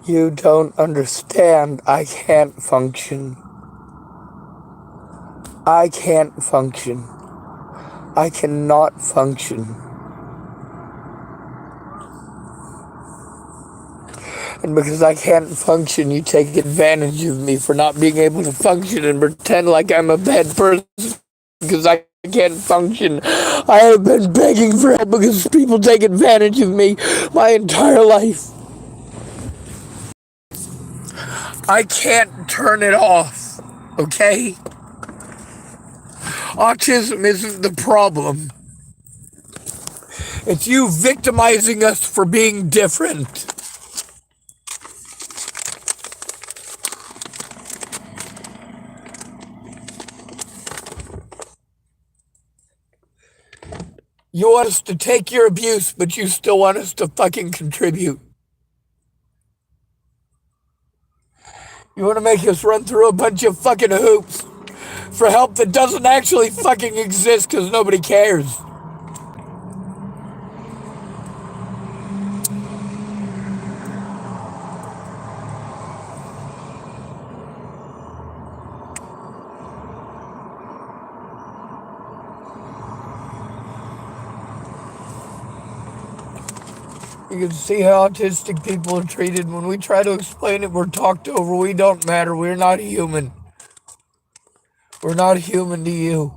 You don't understand. I can't function. I can't function. I cannot function. And because I can't function, you take advantage of me for not being able to function and pretend like I'm a bad person because I can't function. I have been begging for help because people take advantage of me my entire life. I can't turn it off, okay? Autism isn't the problem. It's you victimizing us for being different. You want us to take your abuse, but you still want us to fucking contribute. You want to make us run through a bunch of fucking hoops for help that doesn't actually fucking exist because nobody cares. You can see how autistic people are treated. When we try to explain it, we're talked over. We don't matter. We're not human. We're not human to you.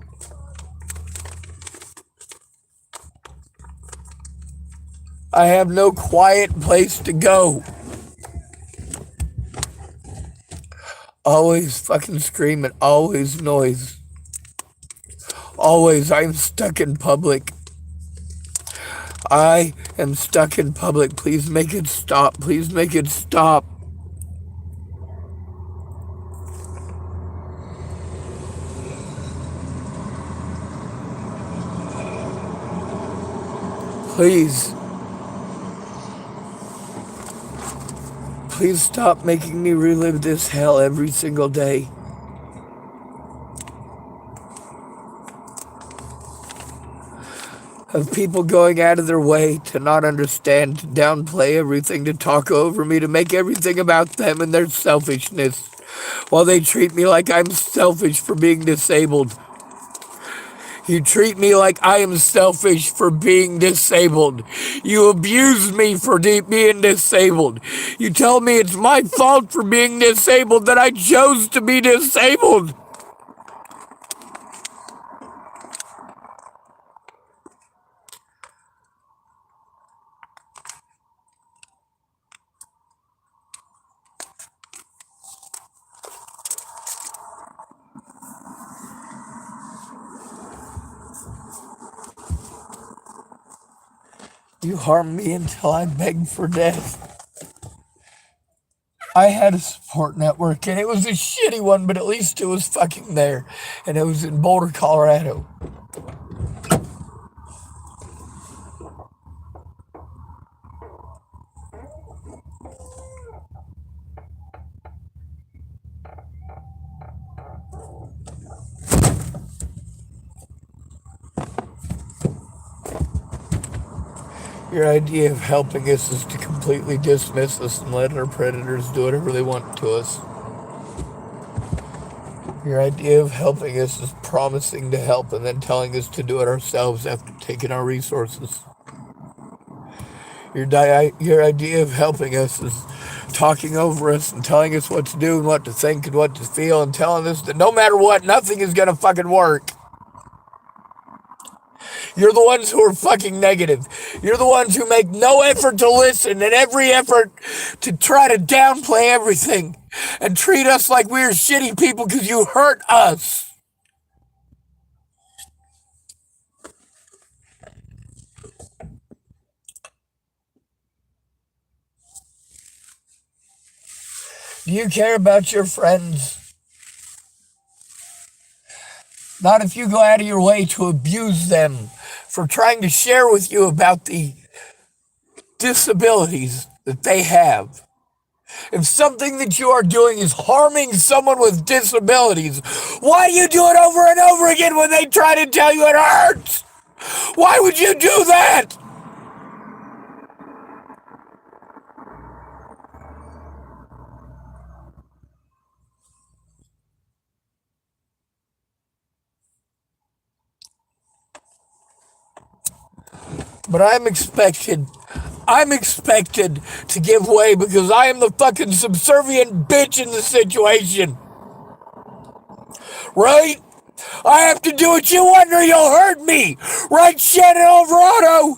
I have no quiet place to go. Always fucking screaming. Always noise. Always I'm stuck in public. I am stuck in public. Please make it stop. Please make it stop. Please. Please stop making me relive this hell every single day. Of people going out of their way to not understand, to downplay everything, to talk over me, to make everything about them and their selfishness, while they treat me like I'm selfish for being disabled. You treat me like I am selfish for being disabled. You abuse me for being disabled. You tell me it's my fault for being disabled, that I chose to be disabled. You harmed me until I begged for death. I had a support network, and it was a shitty one, but at least it was fucking there. And it was in Boulder, Colorado. Your idea of helping us is to completely dismiss us and let our predators do whatever they want to us. Your idea of helping us is promising to help and then telling us to do it ourselves after taking our resources. Your idea of helping us is talking over us and telling us what to do and what to think and what to feel and telling us that no matter what, nothing is gonna fucking work. You're the ones who are fucking negative. You're the ones who make no effort to listen and every effort to try to downplay everything and treat us like we're shitty people because you hurt us. Do you care about your friends? Not if you go out of your way to abuse them for trying to share with you about the disabilities that they have. If something that you are doing is harming someone with disabilities, why do you do it over and over again when they try to tell you it hurts? Why would you do that? But I'm expected to give way because I am the fucking subservient bitch in the situation. Right? I have to do what you want or you'll hurt me. Right, Shannon Alvarado?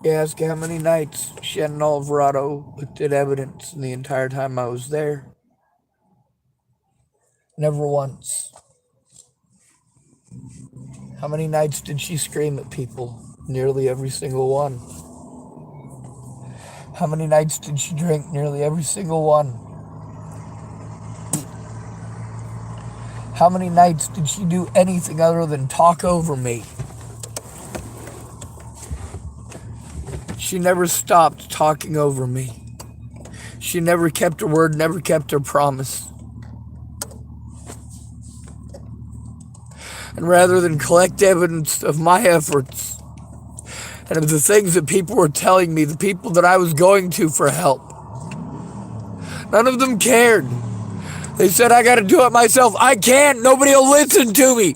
You ask how many nights Shannon Alvarado looked at evidence in the entire time I was there. Never once. How many nights did she scream at people? Nearly every single one. How many nights did she drink? Nearly every single one. How many nights did she do anything other than talk over me? She never stopped talking over me. She never kept her word, never kept her promise. And rather than collect evidence of my efforts and of the things that people were telling me, the people that I was going to for help, none of them cared. They said, I gotta do it myself. I can't. Nobody will listen to me.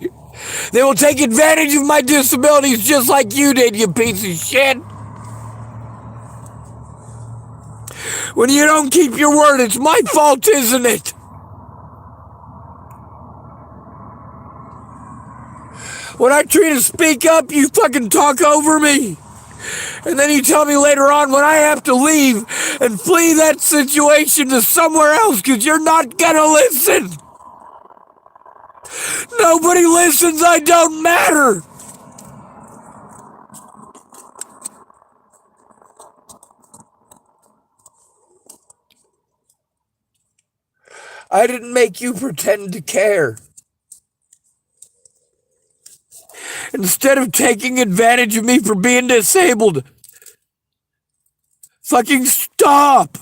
They will take advantage of my disabilities just like you did, you piece of shit. When you don't keep your word, it's my fault, isn't it? When I try to speak up, you fucking talk over me. And then you tell me later on when I have to leave and flee that situation to somewhere else because you're not gonna listen. Nobody listens, I don't matter. I didn't make you pretend to care. Instead of taking advantage of me for being disabled, fucking stop.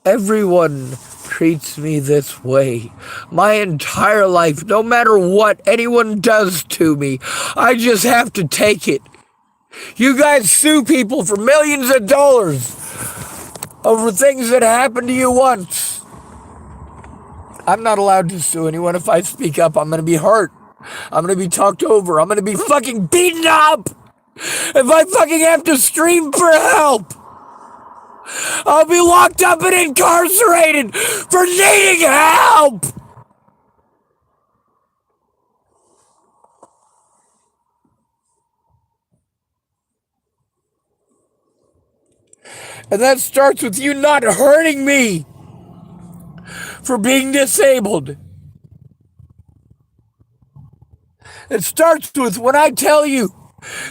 Everyone treats me this way. My entire life, no matter what anyone does to me, I just have to take it. You guys sue people for millions of dollars over things that happened to you once. I'm not allowed to sue anyone. If I speak up, I'm going to be hurt. I'm going to be talked over. I'm going to be fucking beaten up. If I fucking have to scream for help, I'll be locked up and incarcerated for needing help. And that starts with you not hurting me for being disabled. It starts with when I tell you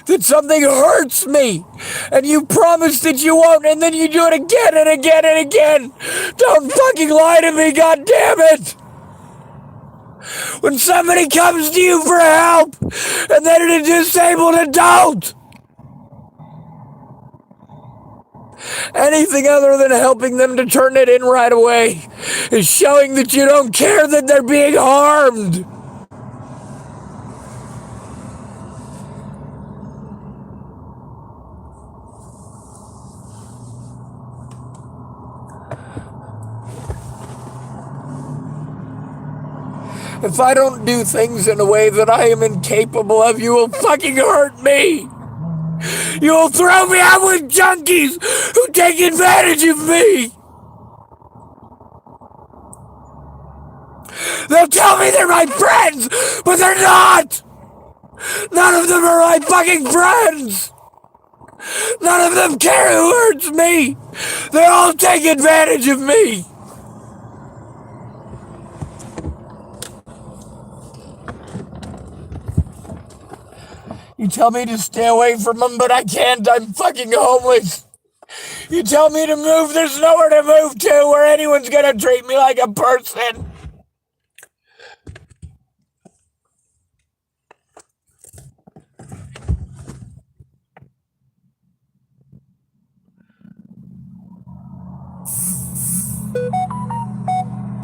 that something hurts me and you promise that you won't and then you do it again and again and again. Don't fucking lie to me, goddammit! When somebody comes to you for help and they're a disabled adult, anything other than helping them to turn it in right away is showing that you don't care that they're being harmed. If I don't do things in a way that I am incapable of, you will fucking hurt me. You will throw me out with junkies who take advantage of me. They'll tell me they're my friends, but they're not. None of them are my fucking friends. None of them care who hurts me. They all take advantage of me. You tell me to stay away from them, but I can't. I'm fucking homeless. You tell me to move, there's nowhere to move to where anyone's gonna treat me like a person.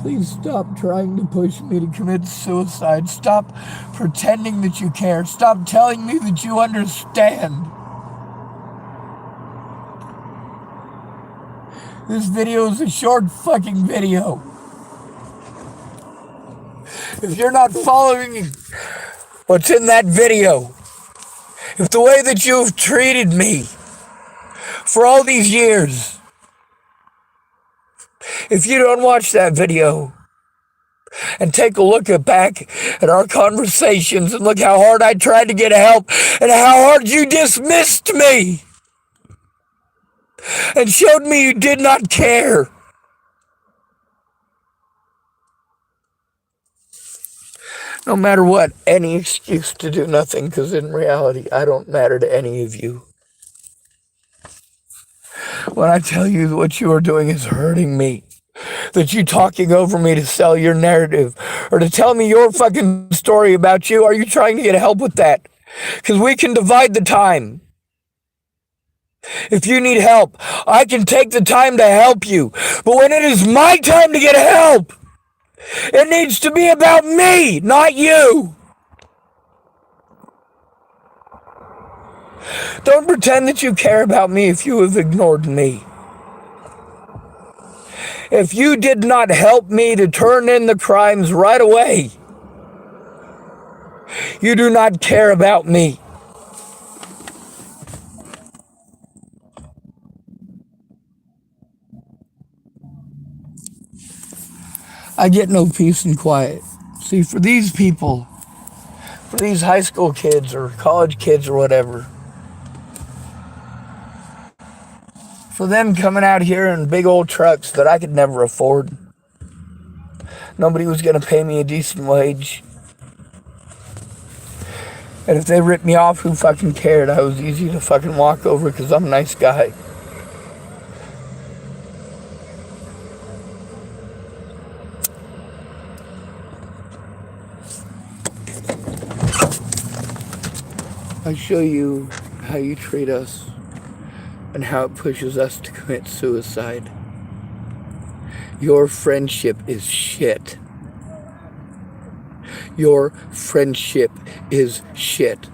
Please stop trying to push me to commit suicide. Stop pretending that you care. Stop telling me that you understand. This video is a short fucking video. If you're not following what's in that video, if the way that you've treated me for all these years, if you don't watch that video and take a look back at our conversations and look how hard I tried to get help and how hard you dismissed me and showed me you did not care. No matter what, any excuse to do nothing, because in reality, I don't matter to any of you. When I tell you what you are doing is hurting me, that you talking over me to sell your narrative or to tell me your fucking story about you, are you trying to get help with that? Because we can divide the time. If you need help, I can take the time to help you. But when it is my time to get help, it needs to be about me, not you. Don't pretend that you care about me if you have ignored me. If you did not help me to turn in the crimes right away, you do not care about me. I get no peace and quiet. See, for these people, for these high school kids or college kids or whatever, for them coming out here in big old trucks that I could never afford, nobody was going to pay me a decent wage. And if they ripped me off, who fucking cared? I was easy to fucking walk over because I'm a nice guy. I show you how you treat us and how it pushes us to commit suicide. Your friendship is shit. Your friendship is shit.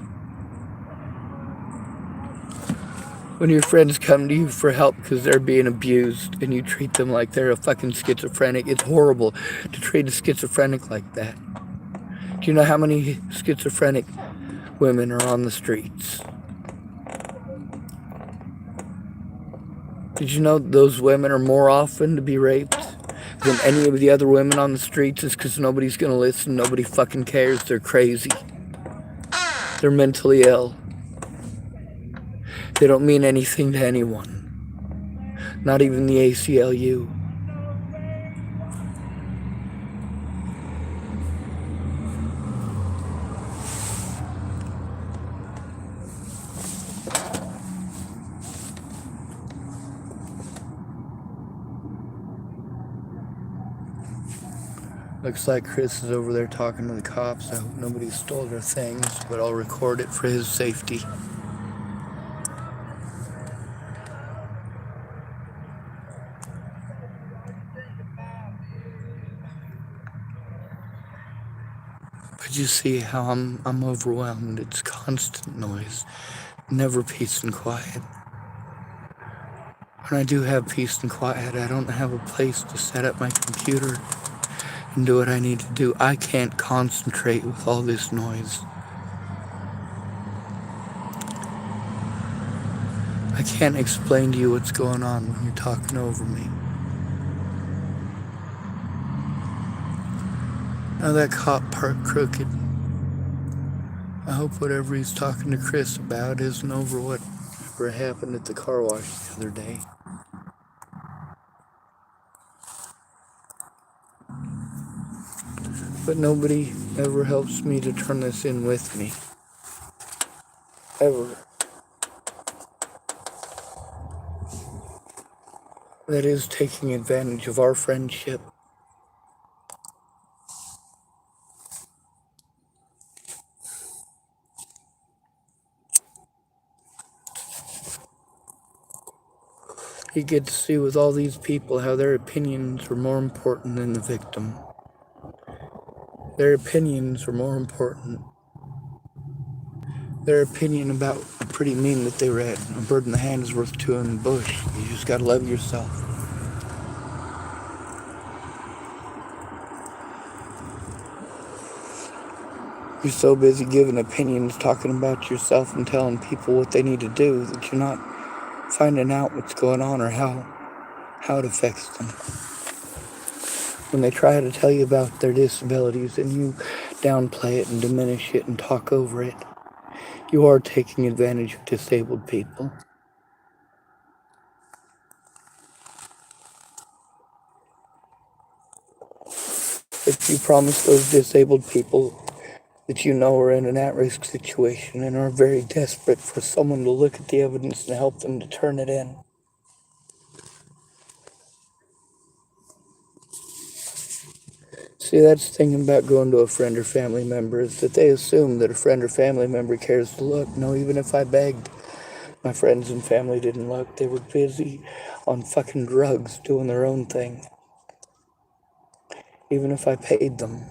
When your friends come to you for help because they're being abused and you treat them like they're a fucking schizophrenic, it's horrible to treat a schizophrenic like that. Do you know how many schizophrenic women are on the streets? Did you know those women are more often to be raped than any of the other women on the streets? Is because nobody's going to listen, nobody fucking cares, they're crazy. They're mentally ill. They don't mean anything to anyone. Not even the ACLU. Looks like Chris is over there talking to the cops. I hope nobody stole their things, but I'll record it for his safety. But you see how I'm overwhelmed. It's constant noise, never peace and quiet. When I do have peace and quiet, I don't have a place to set up my computer and do what I need to do. I can't concentrate with all this noise. I can't explain to you what's going on when you're talking over me. Now that cop parked crooked. I hope whatever he's talking to Chris about isn't over whatever happened at the car wash the other day. But nobody ever helps me to turn this in with me. Ever. That is taking advantage of our friendship. He could see with all these people how their opinions were more important than the victim. Their opinions were more important. Their opinion about a pretty meme that they read. A bird in the hand is worth two in the bush. You just gotta love yourself. You're so busy giving opinions, talking about yourself and telling people what they need to do that you're not finding out what's going on or how it affects them. When they try to tell you about their disabilities and you downplay it and diminish it and talk over it, you are taking advantage of disabled people. If you promise those disabled people that you know are in an at-risk situation and are very desperate for someone to look at the evidence and help them to turn it in, see, that's the thing about going to a friend or family member is that they assume that a friend or family member cares to look. No, even if I begged, my friends and family didn't look. They were busy on fucking drugs doing their own thing. Even if I paid them.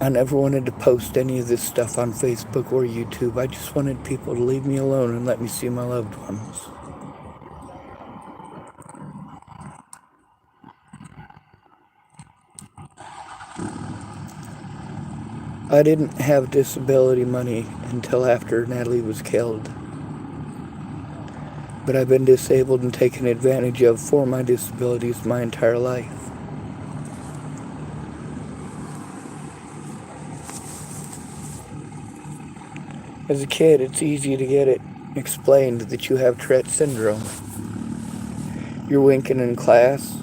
I never wanted to post any of this stuff on Facebook or YouTube. I just wanted people to leave me alone and let me see my loved ones. I didn't have disability money until after Natalie was killed. But I've been disabled and taken advantage of for my disabilities my entire life. As a kid, it's easy to get it explained that you have Tourette syndrome. You're winking in class.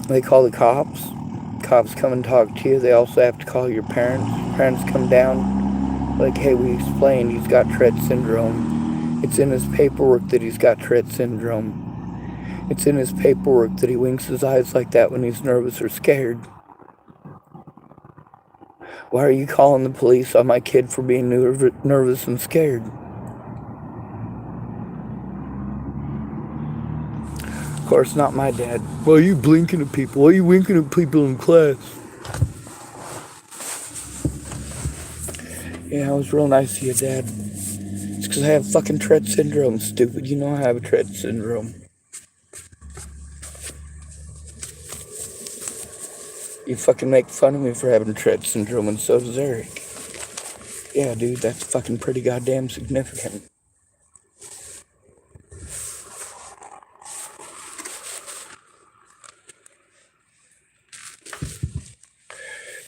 They call the cops. Cops come and talk to you. They also have to call your parents. Parents come down like, hey, we explained he's got Tourette syndrome. It's in his paperwork that he's got Tourette syndrome. It's in his paperwork that he winks his eyes like that when he's nervous or scared. Why are you calling the police on my kid for being nervous and scared? Of course, not my dad. Why are you blinking at people? Why are you winking at people in class? Yeah, it was real nice of you, Dad. It's because I have fucking Tourette syndrome, stupid. You know I have a Tourette syndrome. You fucking make fun of me for having Tourette syndrome, and so does Eric. Yeah, dude, that's fucking pretty goddamn significant.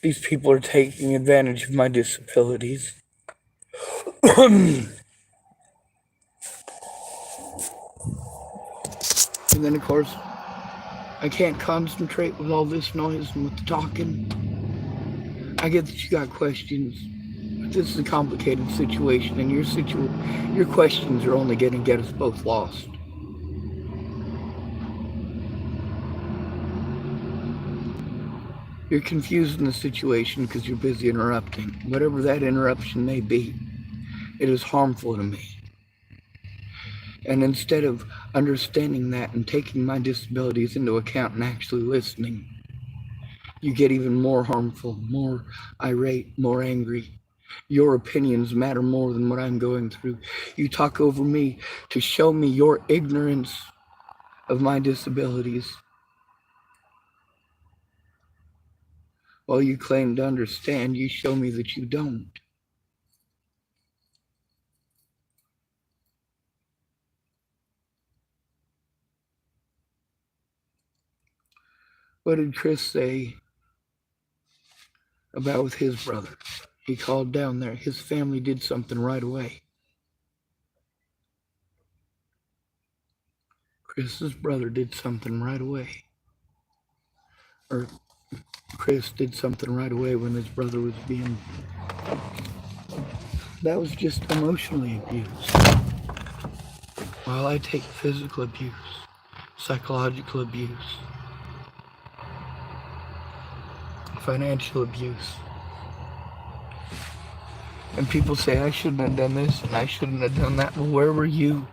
These people are taking advantage of my disabilities. And then, of course, I can't concentrate with all this noise and with the talking. I get that you got questions, but this is a complicated situation, and your questions are only going to get us both lost. You're confused in the situation because you're busy interrupting. Whatever that interruption may be, it is harmful to me. And instead of understanding that and taking my disabilities into account and actually listening, you get even more harmful, more irate, more angry. Your opinions matter more than what I'm going through. You talk over me to show me your ignorance of my disabilities, while you claim to understand. You show me that you don't. What did Chris say about with his brother? He called down there. His family did something right away. Chris's brother did something right away. Or Chris did something right away when his brother was being... That was just emotionally abused. While I take physical abuse, psychological abuse. financial abuse. And people say I shouldn't have done this and I shouldn't have done that. Well, where were you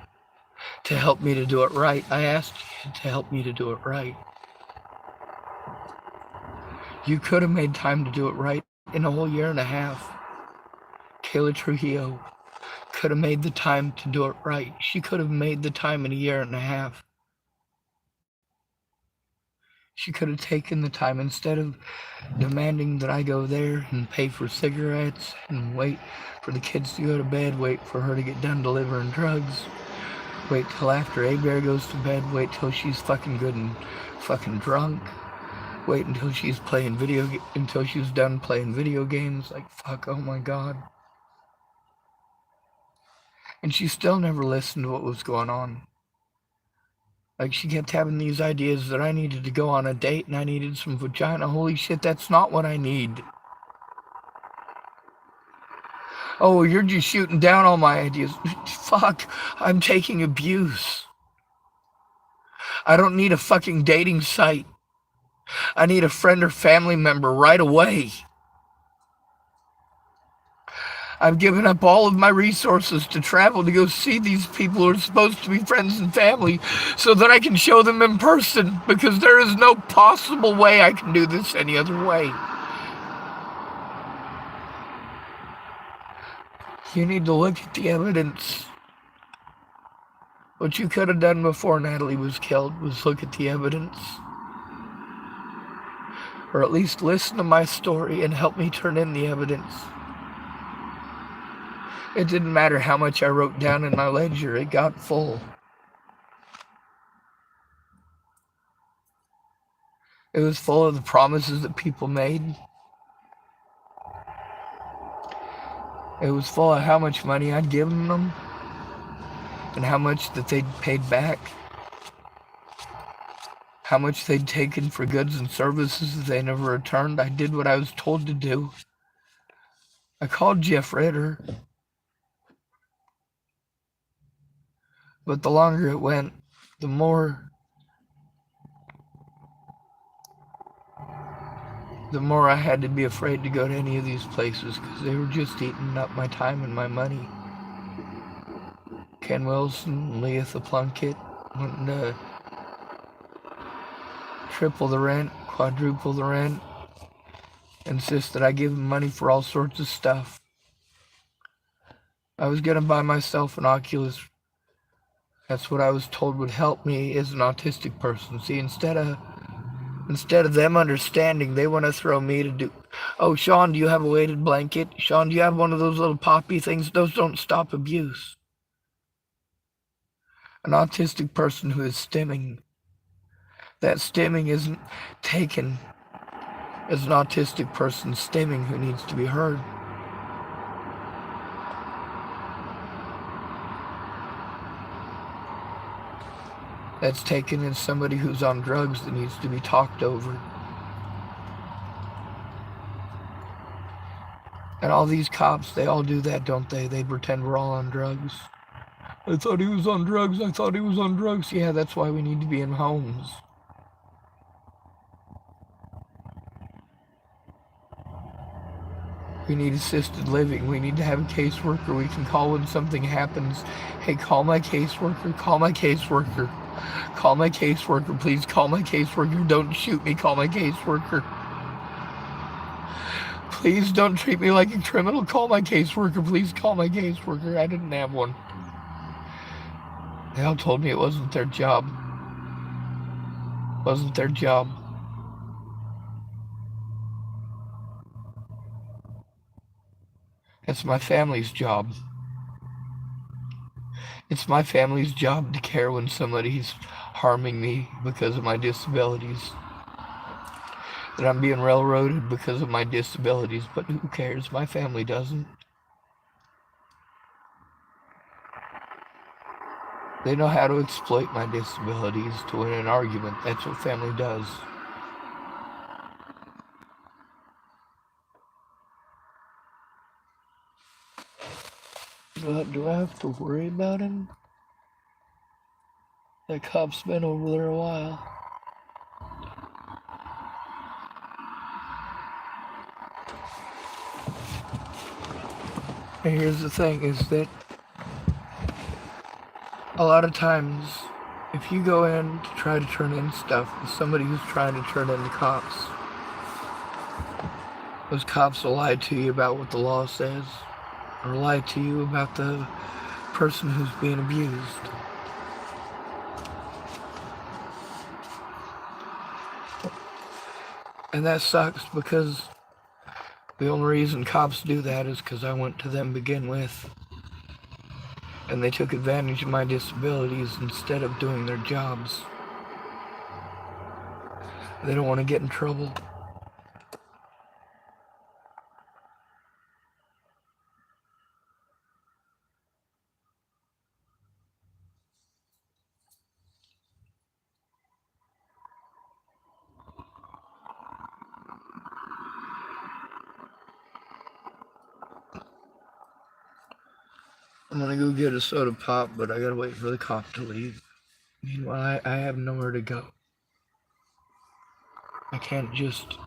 to help me to do it right? I asked you to help me to do it right. You could have made time to do it right in a whole year and a half. Kayla Trujillo could have made the time to do it right. She could have made the time in a year and a half. She could have taken the time instead of demanding that I go there and pay for cigarettes and wait for the kids to go to bed, wait for her to get done delivering drugs, wait till after A-Bear goes to bed, wait till she's fucking good and fucking drunk, wait until she's done playing video games. Like, fuck, oh my God. And she still never listened to what was going on. Like, she kept having these ideas that I needed to go on a date and I needed some vagina. Holy shit, that's not what I need. Oh, you're just shooting down all my ideas. Fuck, I'm taking abuse. I don't need a fucking dating site. I need a friend or family member right away. I've given up all of my resources to travel to go see these people who are supposed to be friends and family so that I can show them in person, because there is no possible way I can do this any other way. You need to look at the evidence. What you could have done before Natalie was killed was look at the evidence. Or at least listen to my story and help me turn in the evidence. It didn't matter how much I wrote down in my ledger, it got full. It was full of the promises that people made. It was full of how much money I'd given them and how much that they'd paid back. How much they'd taken for goods and services that they never returned. I did what I was told to do. I called Jeff Ritter. But the longer it went, the more I had to be afraid to go to any of these places because they were just eating up my time and my money. Ken Wilson, Leatha Plunkett, wanting to triple the rent, quadruple the rent, insist that I give them money for all sorts of stuff. I was going to buy myself an Oculus. That's what I was told would help me as an autistic person. See, instead of them understanding, they want to throw me to do, oh, Sean, do you have a weighted blanket? Sean, do you have one of those little poppy things? Those don't stop abuse. An autistic person who is stimming, that stimming isn't taken as an autistic person stimming who needs to be heard. That's taken as somebody who's on drugs that needs to be talked over. And all these cops, they all do that, don't they? They pretend we're all on drugs. I thought he was on drugs. I thought he was on drugs. Yeah, that's why we need to be in homes. We need assisted living. We need to have a caseworker we can call when something happens. Hey, call my caseworker. Call my caseworker. Call my caseworker. Please call my caseworker. Don't shoot me. Call my caseworker. Please don't treat me like a criminal. Call my caseworker. Please call my caseworker. I didn't have one. They all told me it wasn't their job. It wasn't their job. It's my family's job. It's my family's job to care when somebody's harming me because of my disabilities. That I'm being railroaded because of my disabilities, but who cares? My family doesn't. They know how to exploit my disabilities to win an argument. That's what family does. Do I have to worry about him? That cop's been over there a while. And here's the thing is that a lot of times, if you go in to try to turn in stuff with somebody who's trying to turn in the cops, those cops will lie to you about what the law says, or lie to you about the person who's being abused. And that sucks because the only reason cops do that is because I went to them to begin with. And they took advantage of my disabilities instead of doing their jobs. They don't want to get in trouble. I'm gonna go get a soda pop, but I gotta wait for the cop to leave. Meanwhile, I have nowhere to go. I can't just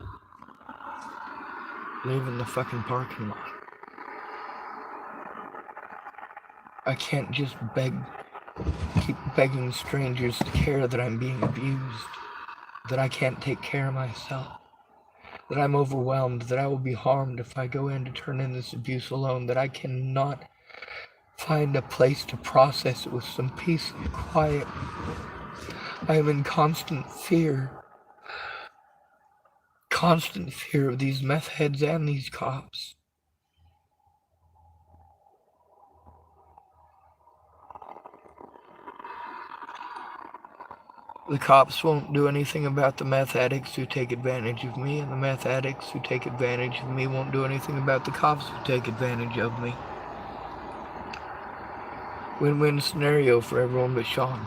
live in the fucking parking lot. I can't just keep begging strangers to care that I'm being abused, that I can't take care of myself, that I'm overwhelmed, that I will be harmed if I go in to turn in this abuse alone, that I cannot find a place to process it with some peace and quiet. I am in constant fear of these meth heads and these cops. The cops won't do anything about the meth addicts who take advantage of me, and the meth addicts who take advantage of me won't do anything about the cops who take advantage of me. Win-win scenario for everyone but Sean.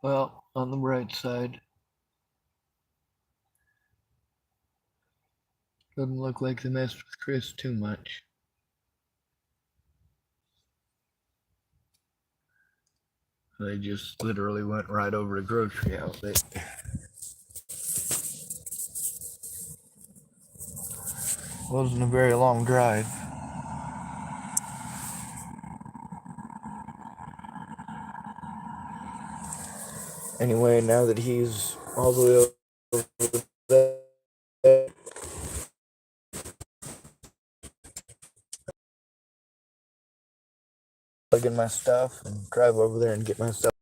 Well, on the bright side, doesn't look like they messed with Chris too much. They just literally went right over to grocery outlet. Wasn't a very long drive. Anyway, now that he's all the way over there, plug in my stuff and drive over there and get my stuff.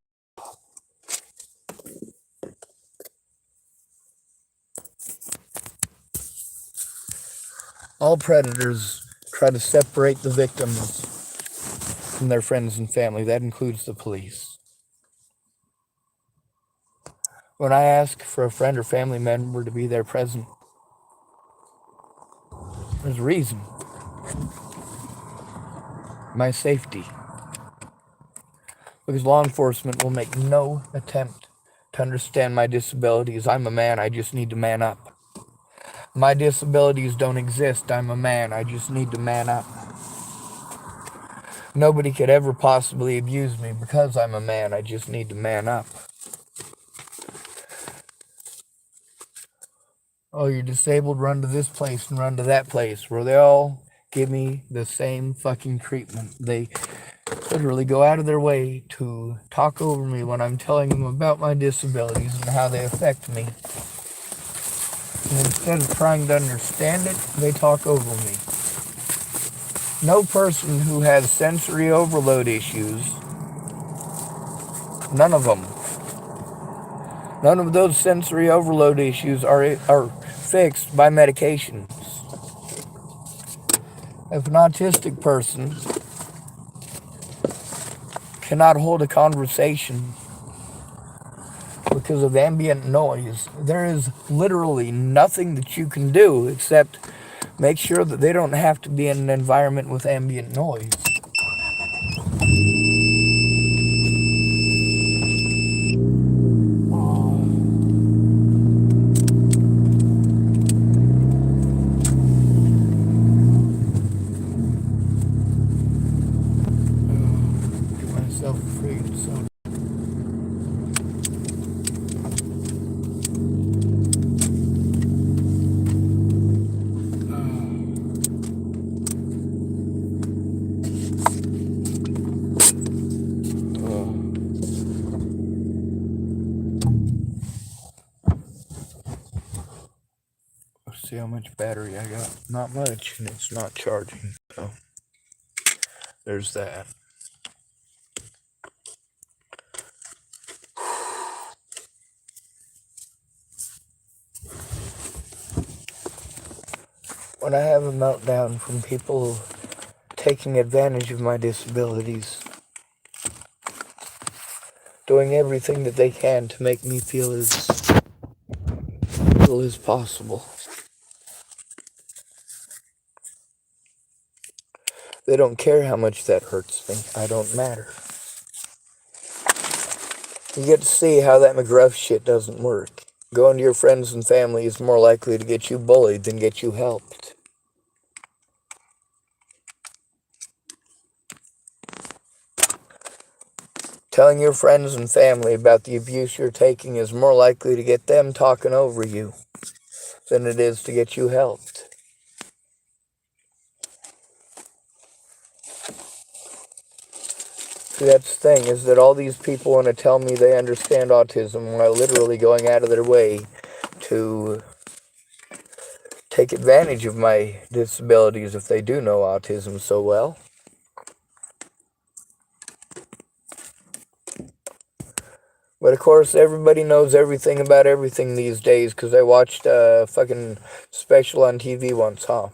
All predators try to separate the victims from their friends and family. That includes the police. When I ask for a friend or family member to be there present, there's a reason. My safety. Because law enforcement will make no attempt to understand my disabilities. I'm a man, I just need to man up. My disabilities don't exist. I'm a man, I just need to man up. Nobody could ever possibly abuse me because I'm a man, I just need to man up. Oh, you're disabled, run to this place and run to that place, where they all give me the same fucking treatment. They literally go out of their way to talk over me when I'm telling them about my disabilities and how they affect me. And instead of trying to understand it, they talk over me. No person who has sensory overload issues, none of them, none of those sensory overload issues are fixed by medications. If an autistic person cannot hold a conversation because of ambient noise, there is literally nothing that you can do except make sure that they don't have to be in an environment with ambient noise. See how much battery I got? Not much, and it's not charging, so there's that. When I have a meltdown from people taking advantage of my disabilities, doing everything that they can to make me feel as little as possible. They don't care how much that hurts me. I don't matter. You get to see how that McGruff shit doesn't work. Going to your friends and family is more likely to get you bullied than get you helped. Telling your friends and family about the abuse you're taking is more likely to get them talking over you than it is to get you helped. See, that's the thing, is that all these people want to tell me they understand autism while literally going out of their way to take advantage of my disabilities if they do know autism so well. But of course, everybody knows everything about everything these days because I watched a fucking special on TV once, huh?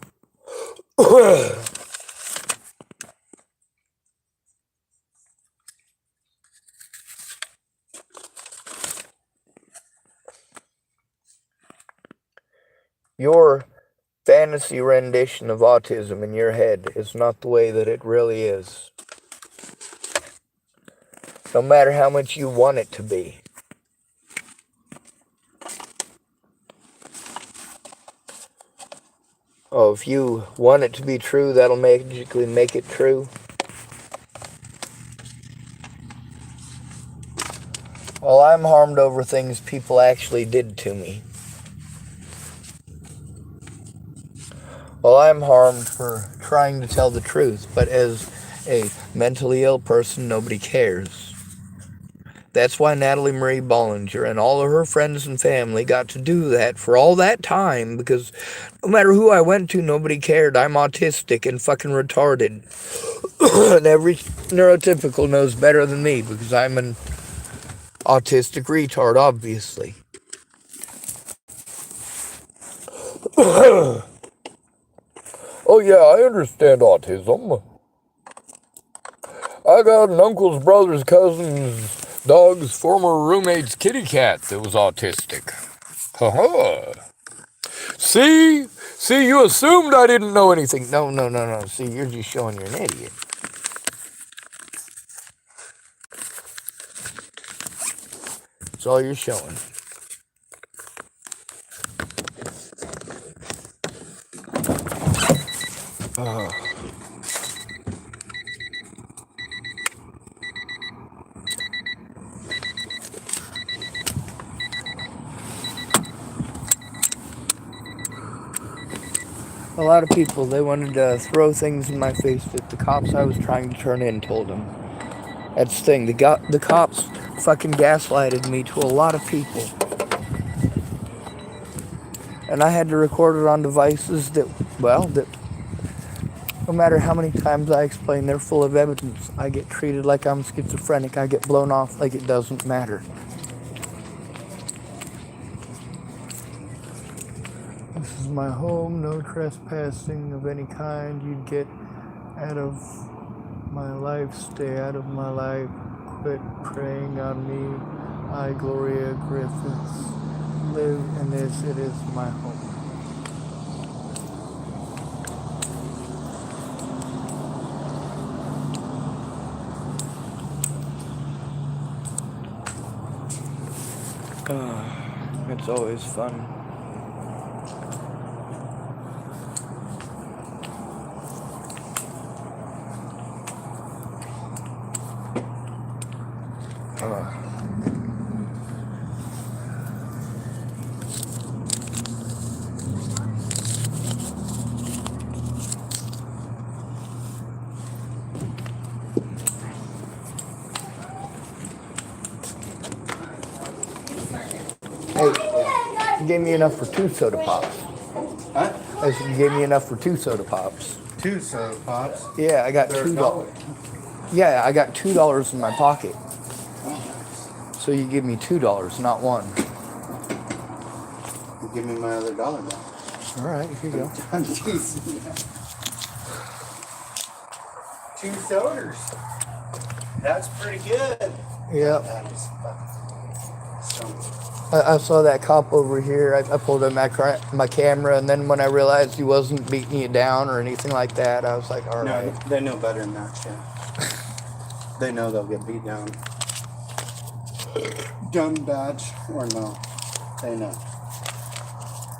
Your fantasy rendition of autism in your head is not the way that it really is. No matter how much you want it to be. Oh, if you want it to be true, that'll magically make it true. Well, I'm harmed over things people actually did to me. Well, I'm harmed for trying to tell the truth, but as a mentally ill person, nobody cares. That's why Natalie Marie Bollinger and all of her friends and family got to do that for all that time, because no matter who I went to, nobody cared. I'm autistic and fucking retarded. And every neurotypical knows better than me, because I'm an autistic retard, obviously. Oh yeah, I understand autism. I got an uncle's brother's cousin's dog's former roommate's kitty cat that was autistic. Haha. See, you assumed I didn't know anything. No. See, you're just showing you're an idiot. That's all you're showing. A lot of people, they wanted to throw things in my face that the cops I was trying to turn in told them. That's the thing, the cops fucking gaslighted me to a lot of people. And I had to record it on devices that no matter how many times I explain, they're full of evidence. I get treated like I'm schizophrenic. I get blown off like it doesn't matter. This is my home, no trespassing of any kind. You'd get out of my life, stay out of my life, quit preying on me. I, Gloria Griffiths, live in this, it is my home. It's always fun. Hey, you gave me enough for 2 soda pops. Huh? I said you gave me enough for 2 soda pops. 2 soda pops. Yeah, I got They're $2. Yeah, I got $2 in my pocket. Oh, So you give me $2, not one. you give me my other dollar back. All right, here you go. I'm teasing you. 2 sodas. That's pretty good. Yep. That is fucking I saw that cop over here. I pulled up my camera, and then when I realized he wasn't beating you down or anything like that, I was like, all right. No, they know better than that shit. They know they'll get beat down. Gun badge or no. They know.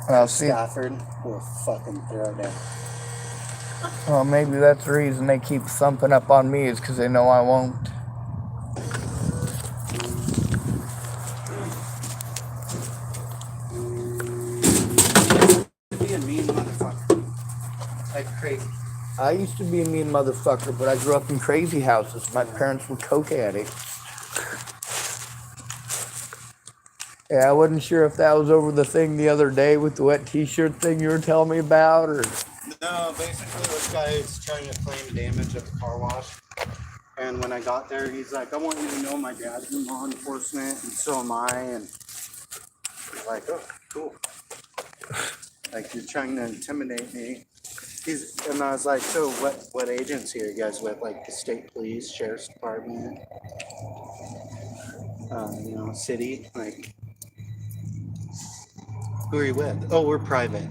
I'll see. Stafford will fucking throw down. Well, maybe that's the reason they keep thumping up on me is because they know I won't. Be a mean motherfucker. Like crazy. I used to be a mean motherfucker, but I grew up in crazy houses. My parents were coke addicts. Yeah, I wasn't sure if that was over the thing the other day with the wet t-shirt thing you were telling me about, or... No, basically this guy is trying to claim damage at the car wash. And when I got there, he's like, I want you to know my dad's in law enforcement, and so am I. And he's like, oh, cool. Like, you're trying to intimidate me. And I was like, so what agency are you guys with? Like the state police, sheriff's department, city? Like, who are you with? Oh, we're private.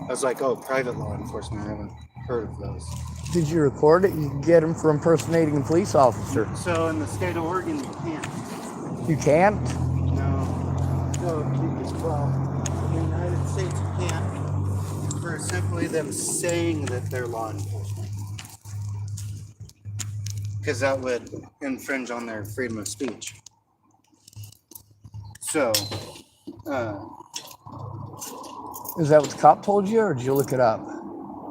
I was like, oh, private law enforcement. I haven't heard of those. Did you record it? You can get him for impersonating a police officer. So in the state of Oregon, you can't. You can't? No. So, well, in the United States, you can't. For simply them saying that they're law enforcement. Because that would infringe on their freedom of speech. So, is that what the cop told you, or did you look it up?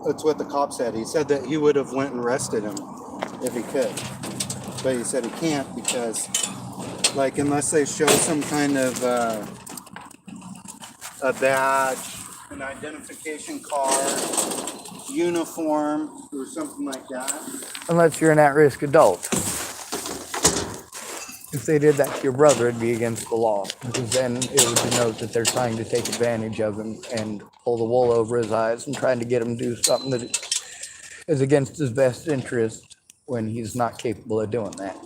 That's what the cop said. He said that he would have went and arrested him if he could. But he said he can't because, like, unless they show some kind of a badge, an identification card, uniform, or something like that. Unless you're an at-risk adult. If they did that to your brother, it'd be against the law, because then it would denote that they're trying to take advantage of him and pull the wool over his eyes and trying to get him to do something that is against his best interest when he's not capable of doing that.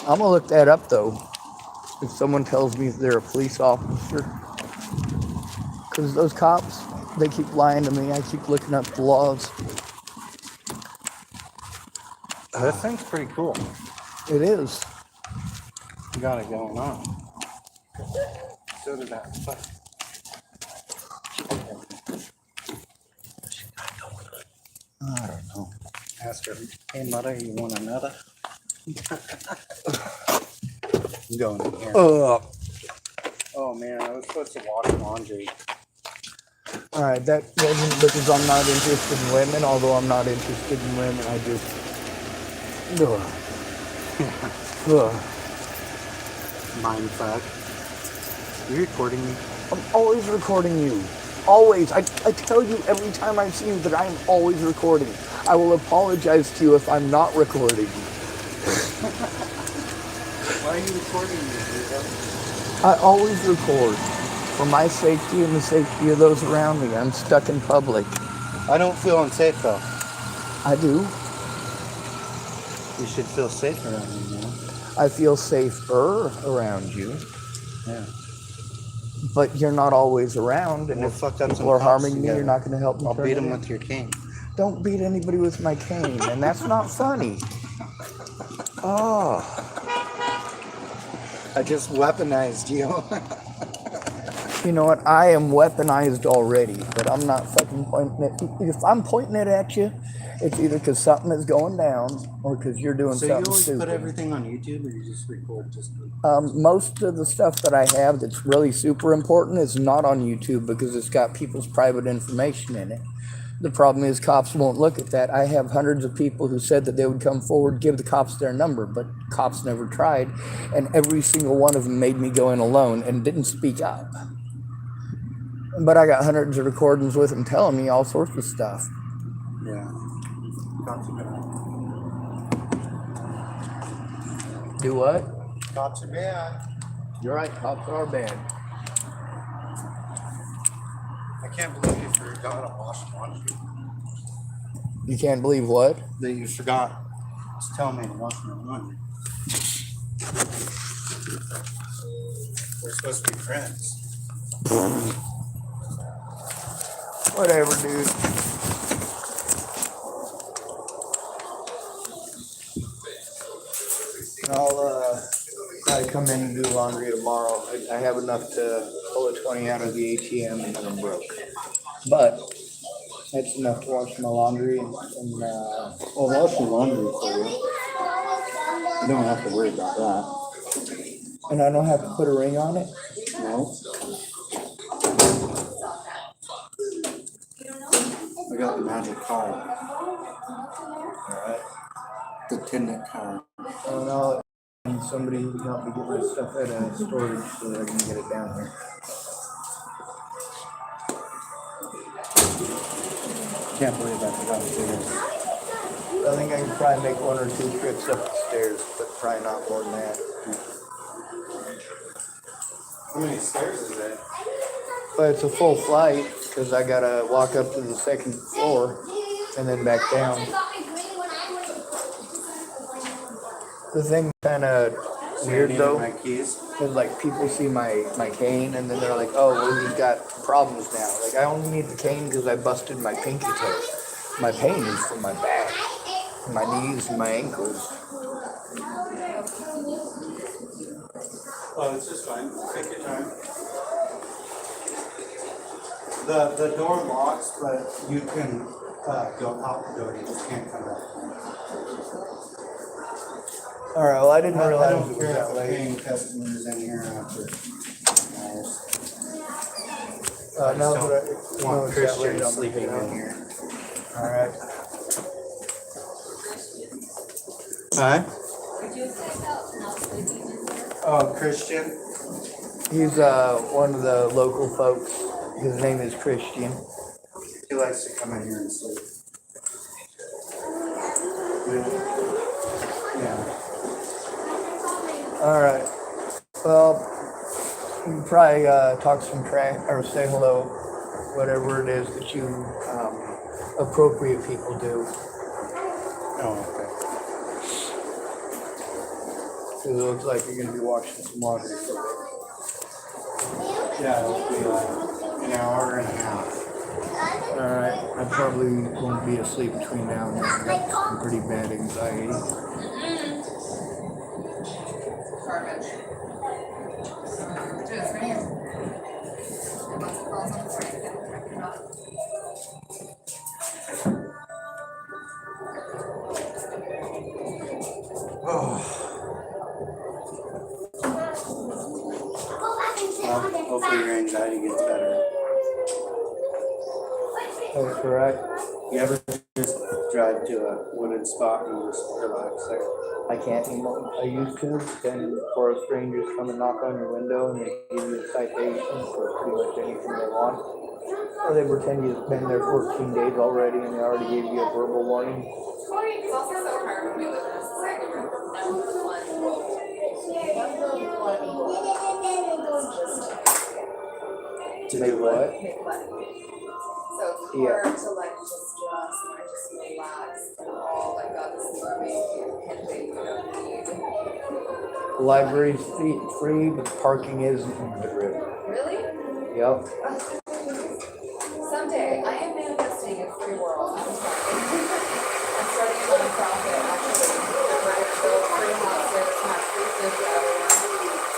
I'm going to look that up, though, if someone tells me they're a police officer. Because those cops, they keep lying to me. I keep looking up the laws. That thing's pretty cool. It is. You got it going on. So did that. I don't know. Ask her, hey mother, you want another? I'm going in here. Oh man, I was supposed to wash laundry. Alright, that wasn't because I'm not interested in women, although I'm not interested in women, I just... Mind fuck. You recording me? I'm always recording you. Always. I tell you every time I see you that I am always recording. I will apologize to you if I'm not recording. Why are you recording me, dude? I always record. For my safety and the safety of those around me. I'm stuck in public. I don't feel unsafe though. I do. You should feel safe around me, man. I feel safer around you. Yeah. But you're not always around, and if people are harming me, you're not going to help me. I'll beat them with your cane. Don't beat anybody with my cane, and that's not funny. Oh. I just weaponized you. You know what? I am weaponized already, but I'm not fucking pointing it. If I'm pointing it at you, it's either because something is going down or because you're doing something stupid. So you always put everything on YouTube, or you just record just? Most of the stuff that I have that's really super important is not on YouTube because it's got people's private information in it. The problem is cops won't look at that. I have hundreds of people who said that they would come forward, give the cops their number, but cops never tried, and every single one of them made me go in alone and didn't speak up. But I got hundreds of recordings with him telling me all sorts of stuff. Yeah. Not too bad. Do what? Not too bad. You're right, cops are bad. I can't believe you forgot to wash laundry. You can't believe what? That you forgot to tell me to wash my laundry. We're supposed to be friends. Whatever, dude. I'll try to come in and do laundry tomorrow. I have enough to pull a 20 out of the ATM and then I'm broke. But that's enough to wash my laundry and Well, wash your laundry for you. You don't have to worry about that. and I don't have to put a ring on it. No. I got the magic card. Alright. The Tinder card. Oh no, and somebody who can help me get my stuff out of storage so that I can get it down here. Can't believe I forgot to do this. I think I can probably make 1 or 2 trips up the stairs, but probably not more than that. How many stairs is it? But it's a full flight because I gotta walk up to the 2nd floor and then back down. The thing kind of weird though My keys. is like people see my cane and then they're like, oh, well, he's got problems now. Like I only need the cane because I busted my pinky toe. My pain is from my back, my knees, and my ankles. Oh, it's just fine. Take your time. The door locks, but you can go out the door. You just can't come back. All right. Well, I didn't I realize don't it was care that if late. paying customers in here after hours. Now don't that I know want it's that late, Christian I'm sleeping sleeping in here. All right. Hi. Oh, Christian. He's one of the local folks. His name is Christian. He likes to come in here and sleep. Yeah. All right. Well, you can probably talk some trash or say hello, whatever it is that you appropriate people do. Oh, okay. Because it looks like you're going to be washing some laundry for me. Yeah, it'll be like an hour and a half. All right. I probably won't be asleep between now and then. I got some pretty bad anxiety. Well, hopefully your anxiety gets better. That's correct. You ever just drive to a wooded spot and just relax there? I can't anymore. I used to. Then for a strangers come and knock on your window and they give you a citation for pretty much anything they want. Or they pretend you've been there 14 days already and they already gave you a verbal warning. It's also so hard when we live in a society where number one To do what? make money. So it's Yeah. hard to like just dress and I just relax and all like God, this is amazing and they don't need. The library's free, but parking isn't included. Really? Yep. Someday I am manifesting a free world. I'm starting. I'm starting a nonprofit actually. We're going to build free houses, have free food for everyone.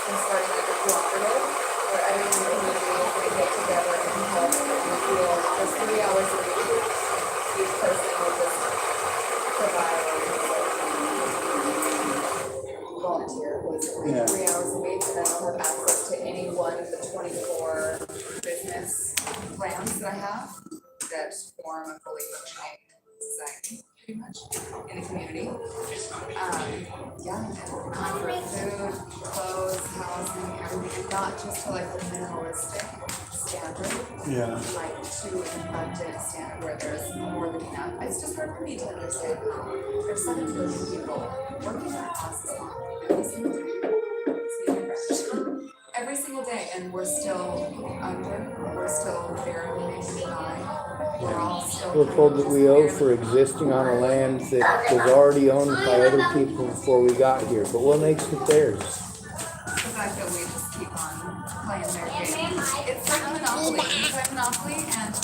I'm starting like a cooperative where everyone in the community is going to get together and help and feel just 3 hours a week. Each person will just provide volunteer basically Yeah. 3 hours a week, and then I'll have access to any one of the 24 business plans that I have that form a fully functioning society, pretty much, in the community. Yeah, for food, clothes, housing, everything, not just to like the minimalistic standard, Yeah. like to an abundant standard where there's more than enough. It's just hard for me to understand how there's 7 billion people working their asses off every single day, speaking French, every single day, and we're still under, we're still barely making it by. We're all still. We're told that we owe for existing on a land that was already owned by other people before we got here. But what makes it theirs? The fact that we just keep on playing their game. It's like a monopoly. It's like monopoly, and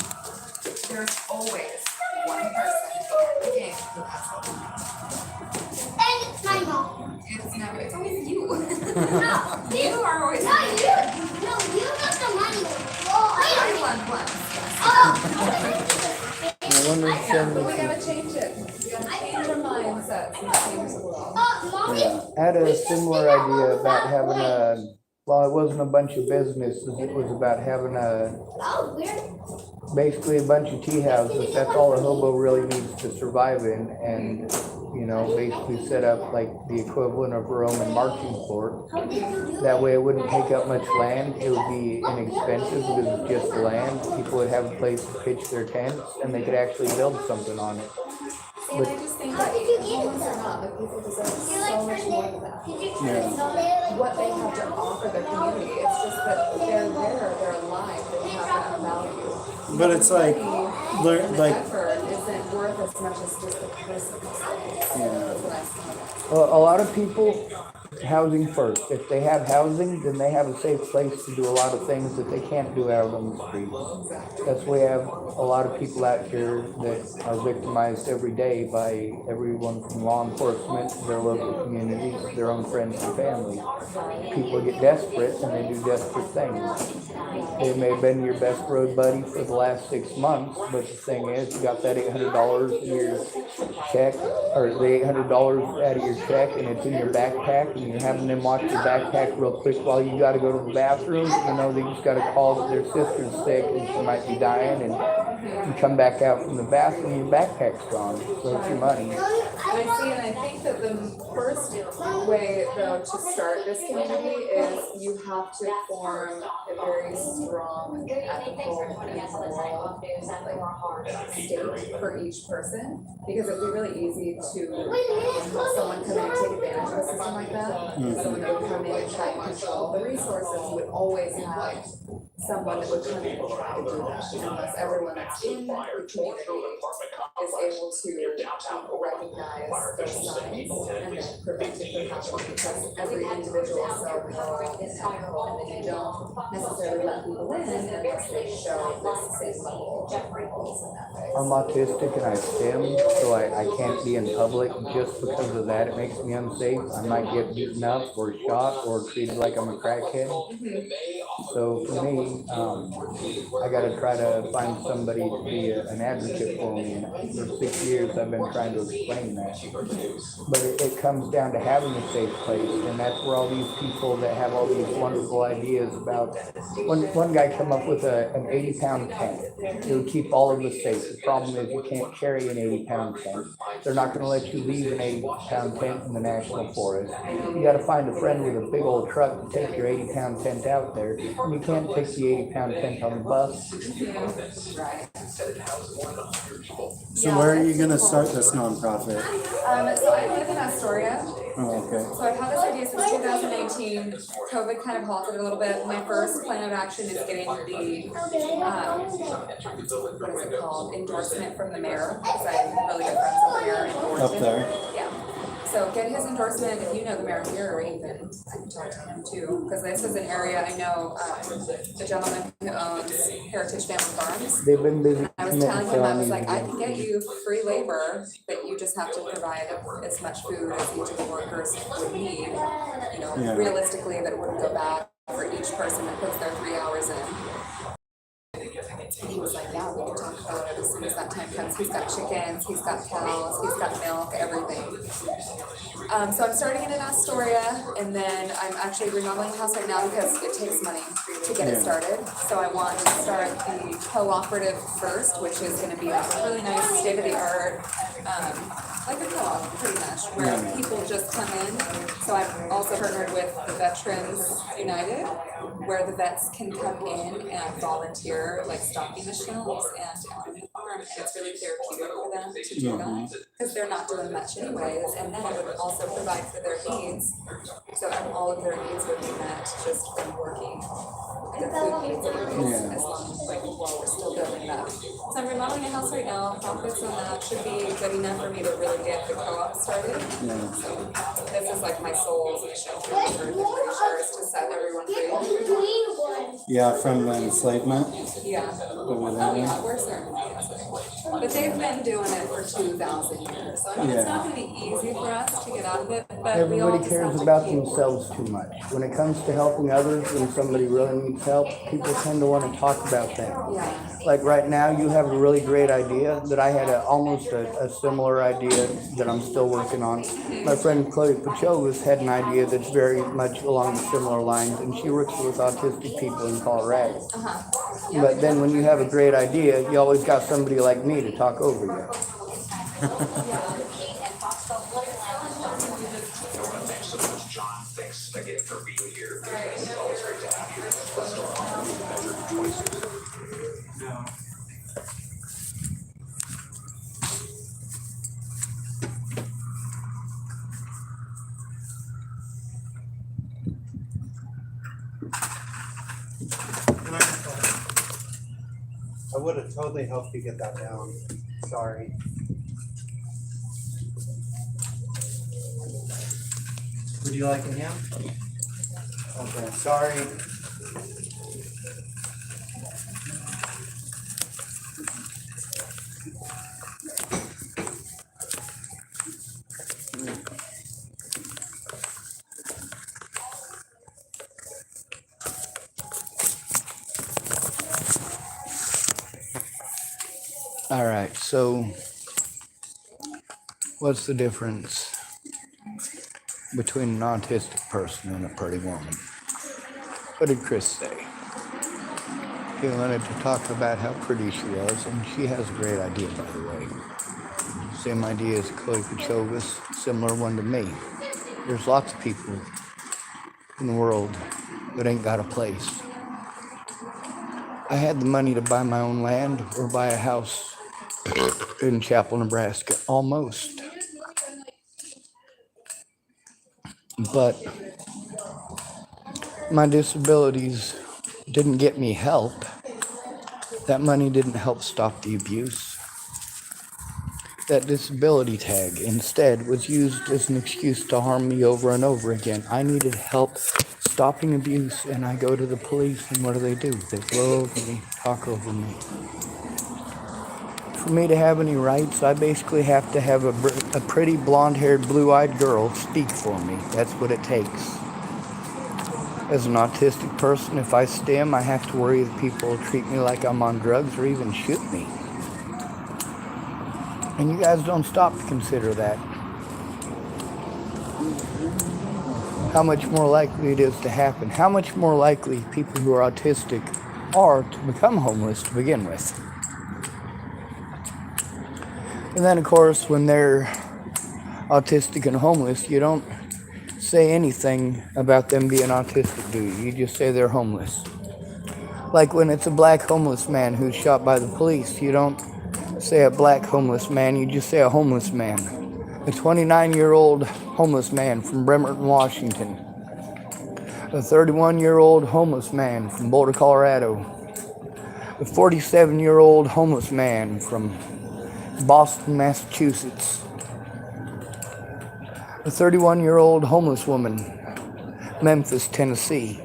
there's always one person in the game who has the money. And it's my mom. It's never. It's always you. No, You are always. no, you. No, you got the money. Well, I won once. I wonder if some But we gotta change it. We gotta change our mindsets and change the world. Mommy. I had a similar idea about having a, well, it wasn't a bunch of businesses, it was about having Oh, weird. basically a bunch of tea houses. That's all a hobo really needs to survive in, and, you know, basically set up like the equivalent of a Roman marching fort. How did you do That way it wouldn't take up much land, it would be inexpensive because it's just land. People would have a place to pitch their tents, and they could actually build something on it. See, and I just think that homeless or not, the people deserve so much more than that. What they have to offer their community, it's just that they're there, they're alive, they have a value. But it's like, And learn, the like, effort isn't worth as much as just the person who's there. That's what I see. Well, a lot of people, housing first. If they have housing, then they have a safe place to do a lot of things that they can't do out on the streets. That's why we have a lot of people out here that are victimized every day by everyone from law enforcement, their local communities, their own friends and family. People get desperate and they do desperate things. They may have been your best road buddy for the last 6 months, but the thing is, you got that $800 in your check, or the $800 out of your check, and it's in your backpack, and you're having them watch your backpack real quick while you got to go to the bathroom. You know, they just got to call that their sister's sick and she might be dying, and you come back out from the bathroom, your backpack's gone, so it's your money. I see, and I think that the first way, though, to start this community is you have to form a very strong, ethical, and moral state for each person, because it'd be really easy to have someone come in and take advantage of a system like that. Someone that would come in and try and control the resources. You would always have someone that would come in and try to do that, unless everyone that's in the community is able to recognize those signs and then prevent it from happening, because every individual is so powerful and ethical, and then you don't necessarily let people in unless they show this same level of rules and ethics. I'm autistic and I stim, so I can't be in public just because of that. It makes me unsafe. I might get beaten up or shot or treated like I'm a crackhead. So for me, I got to try to find somebody to be an advocate for me. And for 6 years, I've been trying to explain that. But it comes down to having a safe place, and that's where all these people that have all these wonderful ideas about. One guy come up with an 80-pound tent. It would keep all of us safe. The problem is you can't carry an 80-pound tent. They're not going to let you leave an 80-pound tent in the national forest. You got to find a friend with a big old truck to take your 80-pound tent out there. And you can't take the 80-pound tent on the bus. Right. so where are you gonna start this nonprofit? So I live in Astoria. Oh, okay. So I've had this idea since 2018. COVID kind of halted it a little bit. My first plan of action is getting the, what is it called, endorsement from the mayor, because I'm really good friends with the mayor in Orton. Up there. Yeah. So get his endorsement. If you know the mayor here, even I can talk to him too, because this is an area I know. The gentleman who owns Heritage Family Farms. They've been busy. I was telling him, I was like, I can get you free labor, but you just have to provide as much food as each of the workers would need. You know, Yeah. realistically, that it wouldn't go bad for each person that puts their 3 hours in. And he was like, yeah, we can talk about it as soon as that time comes. He's got chickens, he's got cows, he's got milk, everything. So I'm starting it in Astoria, and then I'm actually remodeling the house right now because it takes money to get it started. So I want to start the cooperative first, which is going to be a really nice state-of-the-art, like a co-op, pretty much, where people just come in. So I've also partnered with the Veterans United, where the vets can come in and volunteer, like stocking the shelves and on the farm, and it's really therapeutic for them to do that, because they're not doing much anyways, and then it would also provide for their needs, so all of their needs would be met just from working the food needs and everything, as long as, like, while we're still building it up. So I'm remodeling a house right now, profits on that should be good enough for me to really get the co-op started. So this is like my soul's mission for the pretty sure is to set everyone free. Yeah, from the enslavement. Yeah. Oh yeah, we're certainly. But they've been doing it for 2,000 years, so I mean, it's not gonna be easy for us to get out of it, but we all Everybody just cares have to about keep- themselves too much. When it comes to helping others, when somebody really needs help, people tend to want to talk about that. Yeah. Like right now, you have a really great idea that I had almost a similar idea that I'm still working on. My friend Chloe Pachovas had an idea that's very much along similar lines, and she works with autistic people in Colorado. But then when you have a great idea, you always got somebody like me to talk over you. John, thanks again for being here. It's always great to have you. Let's go on measure choices. I would have totally helped you get that down. Sorry. Would you like a hand? Okay, sorry. All right, so what's the difference between an autistic person and a pretty woman? What did Chris say? He wanted to talk about how pretty she was, and she has a great idea, by the way. Same idea as Chloe Pachovas, similar one to me. There's lots of people in the world that ain't got a place. I had the money to buy my own land or buy a house in Chapel, Nebraska, almost. But my disabilities didn't get me help. That money didn't help stop the abuse. That disability tag instead was used as an excuse to harm me over and over again. I needed help stopping abuse, and I go to the police, and what do? They blow over me, talk over me. For me to have any rights, I basically have to have a pretty blonde-haired, blue-eyed girl speak for me. That's what it takes. As an autistic person, if I stim, I have to worry that people will treat me like I'm on drugs or even shoot me. And you guys don't stop to consider that. How much more likely it is to happen. How much more likely people who are autistic are to become homeless to begin with. And then, of course, when they're autistic and homeless, you don't say anything about them being autistic, do you? You just say they're homeless. Like when it's a black homeless man who's shot by the police, you don't say a black homeless man, you just say a homeless man. A 29-year-old homeless man from Bremerton, Washington. A 31-year-old homeless man from Boulder, Colorado. A 47-year-old homeless man from Boston, Massachusetts. A 31-year-old homeless woman, Memphis, Tennessee.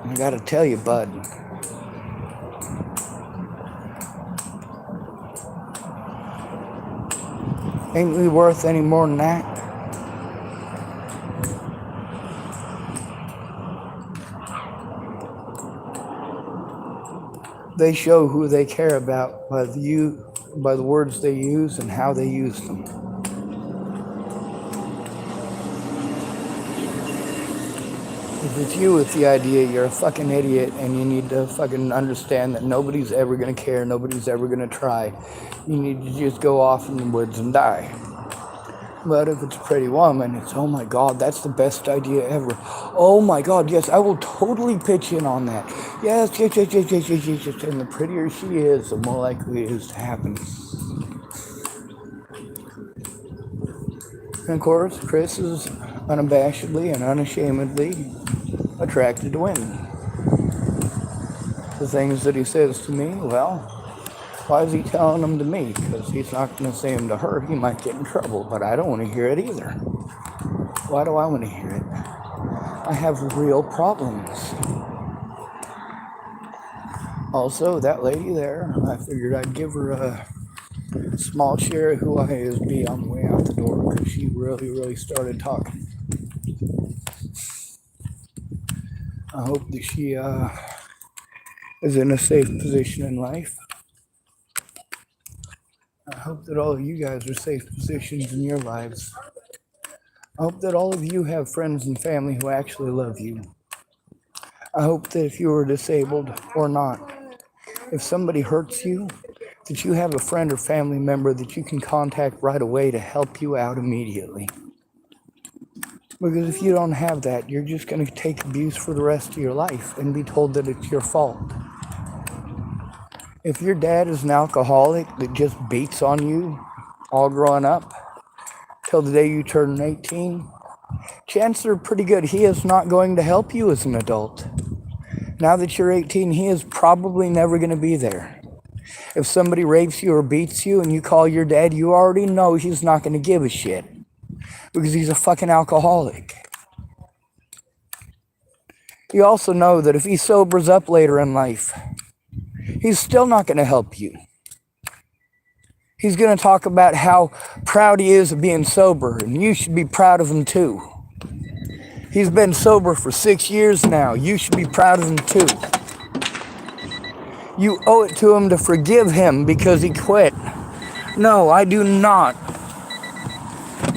I gotta tell you, bud, ain't we worth any more than that? They show who they care about by the words they use and how they use them. If it's you with the idea, you're a fucking idiot and you need to fucking understand that nobody's ever gonna care, nobody's ever gonna try. You need to just go off in the woods and die. But if it's a pretty woman, it's, oh my God, that's the best idea ever. Oh my God, yes, I will totally pitch in on that. Yes, yes, yes, yes, yes, yes, yes, yes. And the prettier she is, the more likely it is to happen. And of course, Chris is unabashedly and unashamedly attracted to women. The things that he says to me, well, why is he telling them to me? Because he's not going to say them to her. He might get in trouble, but I don't want to hear it either. Why do I want to hear it? I have real problems. Also, that lady there, I figured I'd give her a small share of who I is be on the way out the door because she really started talking. I hope that she is in a safe position in life. I hope that all of you guys are safe positions in your lives. I hope that all of you have friends and family who actually love you. I hope that if you are disabled or not, if somebody hurts you, that you have a friend or family member that you can contact right away to help you out immediately. Because if you don't have that, you're just going to take abuse for the rest of your life and be told that it's your fault. If your dad is an alcoholic that just beats on you all growing up till the day you turn 18, chances are pretty good he is not going to help you as an adult. Now that you're 18, he is probably never going to be there. If somebody rapes you or beats you and you call your dad, you already know he's not going to give a shit because he's a fucking alcoholic. You also know that if he sobers up later in life, he's still not going to help you. He's going to talk about how proud he is of being sober, and you should be proud of him too. He's been sober for 6 years now. You should be proud of him too. You owe it to him to forgive him because he quit. No, I do not.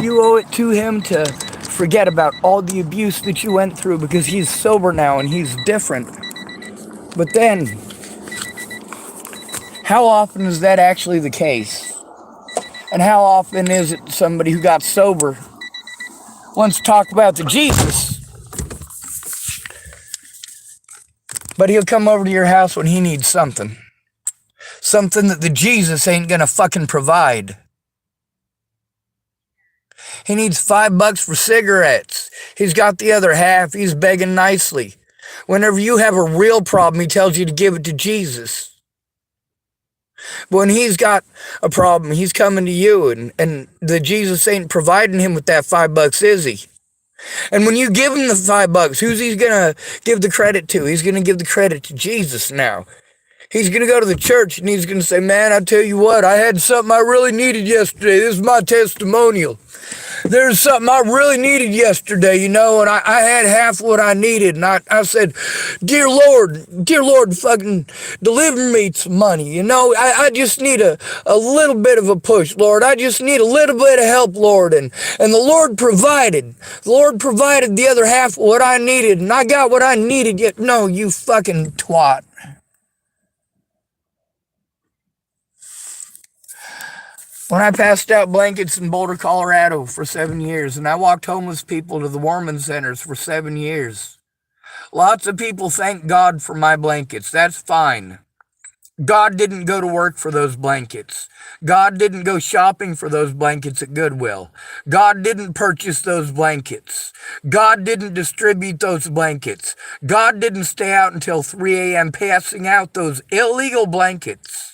You owe it to him to forget about all the abuse that you went through because he's sober now and he's different. But then, how often is that actually the case? And how often is it somebody who got sober wants to talk about the Jesus, but he'll come over to your house when he needs something? Something that the Jesus ain't gonna fucking provide. He needs $5 for cigarettes. He's got the other half. He's begging nicely. Whenever you have a real problem, he tells you to give it to Jesus. But when he's got a problem, he's coming to you, and the Jesus ain't providing him with that $5, is he? And when you give him the $5, who's he gonna give the credit to? He's gonna give the credit to Jesus now. He's going to go to the church and he's going to say, man, I tell you what, I had something I really needed yesterday. This is my testimonial. There's something I really needed yesterday, you know, and I had half what I needed. And I said, dear Lord, fucking deliver me some money. You know, I just need a little bit of a push, Lord. I just need a little bit of help, Lord. And the Lord provided. The Lord provided the other half of what I needed. And I got what I needed. Yet, no, you fucking twat. When I passed out blankets in Boulder, Colorado for 7 years, and I walked homeless people to the warming centers for 7 years, lots of people thank God for my blankets. That's fine. God didn't go to work for those blankets. God didn't go shopping for those blankets at Goodwill. God didn't purchase those blankets. God didn't distribute those blankets. God didn't stay out until 3 a.m. passing out those illegal blankets.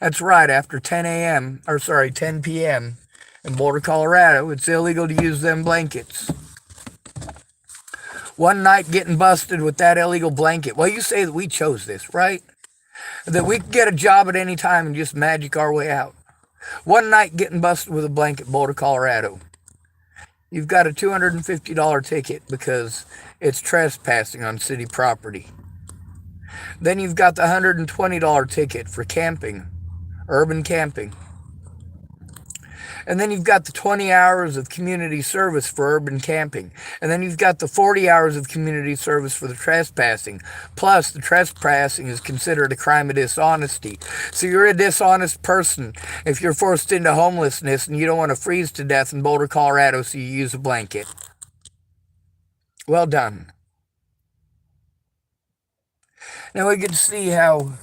That's right, after 10 p.m. in Boulder, Colorado, it's illegal to use them blankets. One night getting busted with that illegal blanket. Well, you say that we chose this, right? That we could get a job at any time and just magic our way out. One night getting busted with a blanket, Boulder, Colorado. You've got a $250 ticket because it's trespassing on city property. Then you've got the $120 ticket for camping, urban camping. And then you've got the 20 hours of community service for urban camping. And then you've got the 40 hours of community service for the trespassing. Plus, the trespassing is considered a crime of dishonesty. So you're a dishonest person if you're forced into homelessness and you don't want to freeze to death in Boulder, Colorado, so you use a blanket. Well done. Now we can see how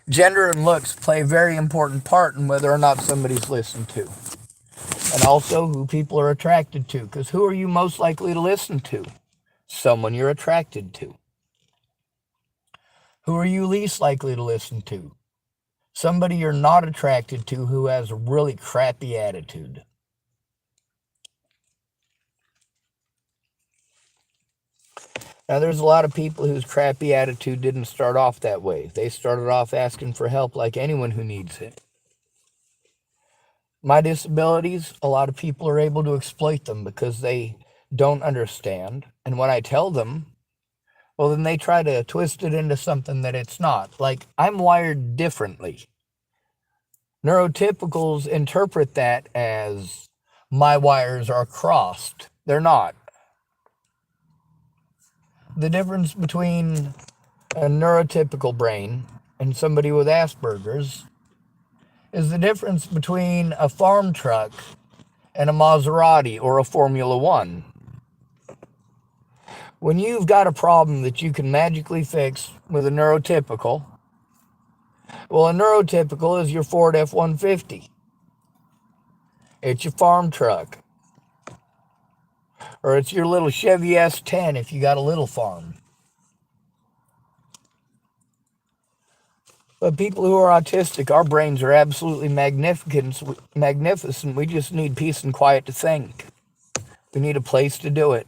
gender and looks play a very important part in whether or not somebody's listened to. And also who people are attracted to. Because who are you most likely to listen to? Someone you're attracted to. Who are you least likely to listen to? Somebody you're not attracted to who has a really crappy attitude. Now, there's a lot of people whose crappy attitude didn't start off that way. They started off asking for help like anyone who needs it. My disabilities, a lot of people are able to exploit them because they don't understand. And when I tell them, well, then they try to twist it into something that it's not. Like, I'm wired differently. Neurotypicals interpret that as my wires are crossed. They're not. The difference between a neurotypical brain and somebody with Asperger's is the difference between a farm truck and a Maserati or a Formula One. When you've got a problem that you can magically fix with a neurotypical, well, a neurotypical is your Ford F-150. It's your farm truck. Or it's your little Chevy S10 if you got a little farm. But people who are autistic, our brains are absolutely magnificent. We just need peace and quiet to think. We need a place to do it.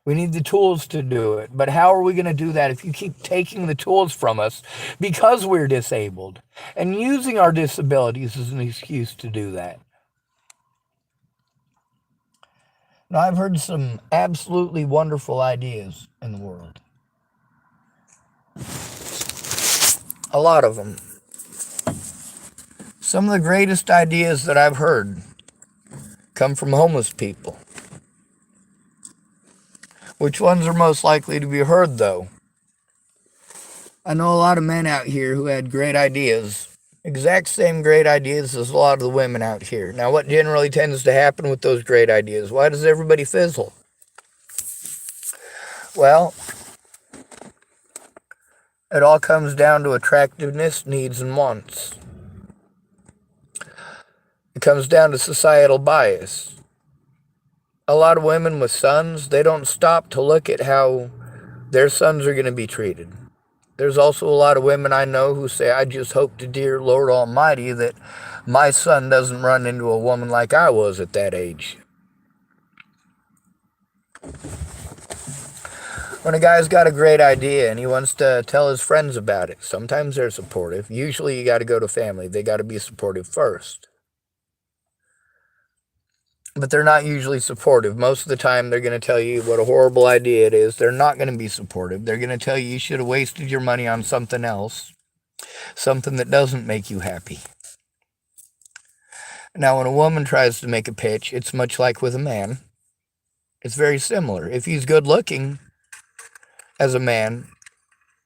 We need the tools to do it. But how are we going to do that if you keep taking the tools from us because we're disabled and using our disabilities as an excuse to do that? Now, I've heard some absolutely wonderful ideas in the world. A lot of them. Some of the greatest ideas that I've heard come from homeless people. Which ones are most likely to be heard, though? I know a lot of men out here who had great ideas. Exact same great ideas as a lot of the women out here. Now, what generally tends to happen with those great ideas? Why does everybody fizzle? Well, it all comes down to attractiveness, needs, and wants. It comes down to societal bias. A lot of women with sons, they don't stop to look at how their sons are going to be treated. There's also a lot of women I know who say, I just hope to dear Lord Almighty that my son doesn't run into a woman like I was at that age. When a guy's got a great idea and he wants to tell his friends about it, sometimes they're supportive. Usually you got to go to family. They got to be supportive first. But they're not usually supportive. Most of the time they're going to tell you what a horrible idea it is. They're not going to be supportive. They're going to tell you should have wasted your money on something else, something that doesn't make you happy. Now, when a woman tries to make a pitch, it's much like with a man. It's very similar. If he's good looking as a man,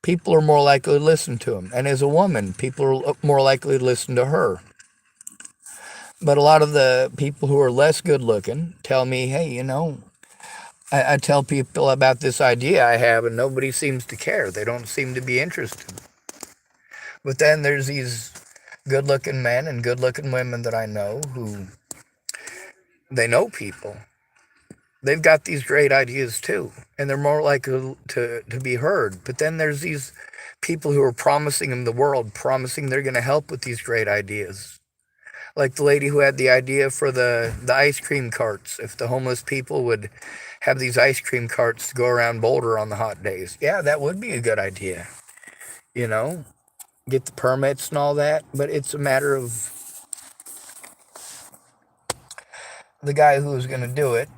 people are more likely to listen to him. And as a woman, people are more likely to listen to her. But a lot of the people who are less good looking tell me, hey, you know, I tell people about this idea I have and nobody seems to care. They don't seem to be interested. But then there's these good looking men and good looking women that I know who, they know people. They've got these great ideas too. And they're more likely to be heard. But then there's these people who are promising them the world, promising they're going to help with these great ideas. Like the lady who had the idea for the ice cream carts. If the homeless people would have these ice cream carts to go around Boulder on the hot days. Yeah, that would be a good idea. You know, get the permits and all that. But it's a matter of the guy who was going to do it.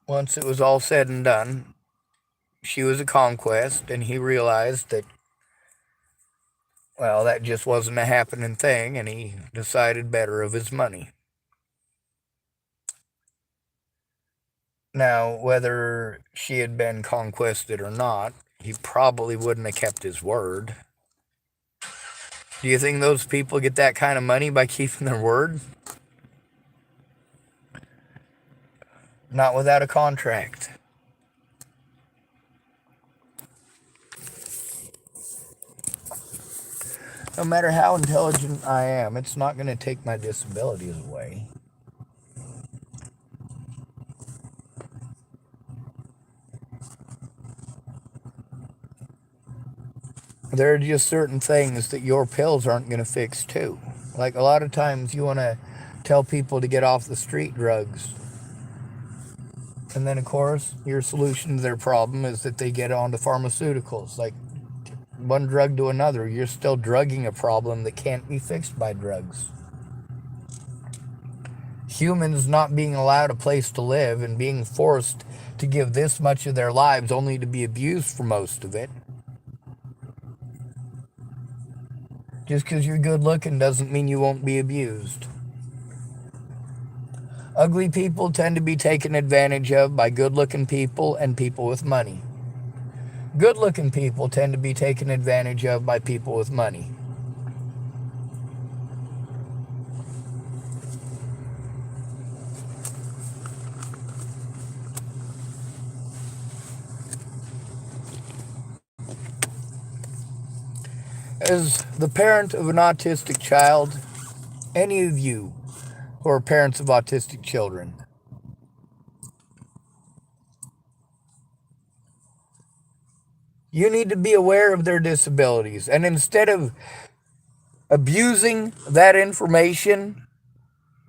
Once it was all said and done, she was a conquest, and he realized that, well, that just wasn't a happening thing, and he decided better of his money. Now, whether she had been conquested or not, he probably wouldn't have kept his word. Do you think those people get that kind of money by keeping their word? Not without a contract. No matter how intelligent I am, it's not going to take my disabilities away. There are just certain things that your pills aren't going to fix too. Like a lot of times you want to tell people to get off the street drugs. And then of course your solution to their problem is that they get onto pharmaceuticals. Like one drug to another, you're still drugging a problem that can't be fixed by drugs. Humans not being allowed a place to live and being forced to give this much of their lives only to be abused for most of it. Just because you're good looking doesn't mean you won't be abused. Ugly people tend to be taken advantage of by good looking people and people with money. Good looking people tend to be taken advantage of by people with money. As the parent of an autistic child, any of you who are parents of autistic children, you need to be aware of their disabilities. And instead of abusing that information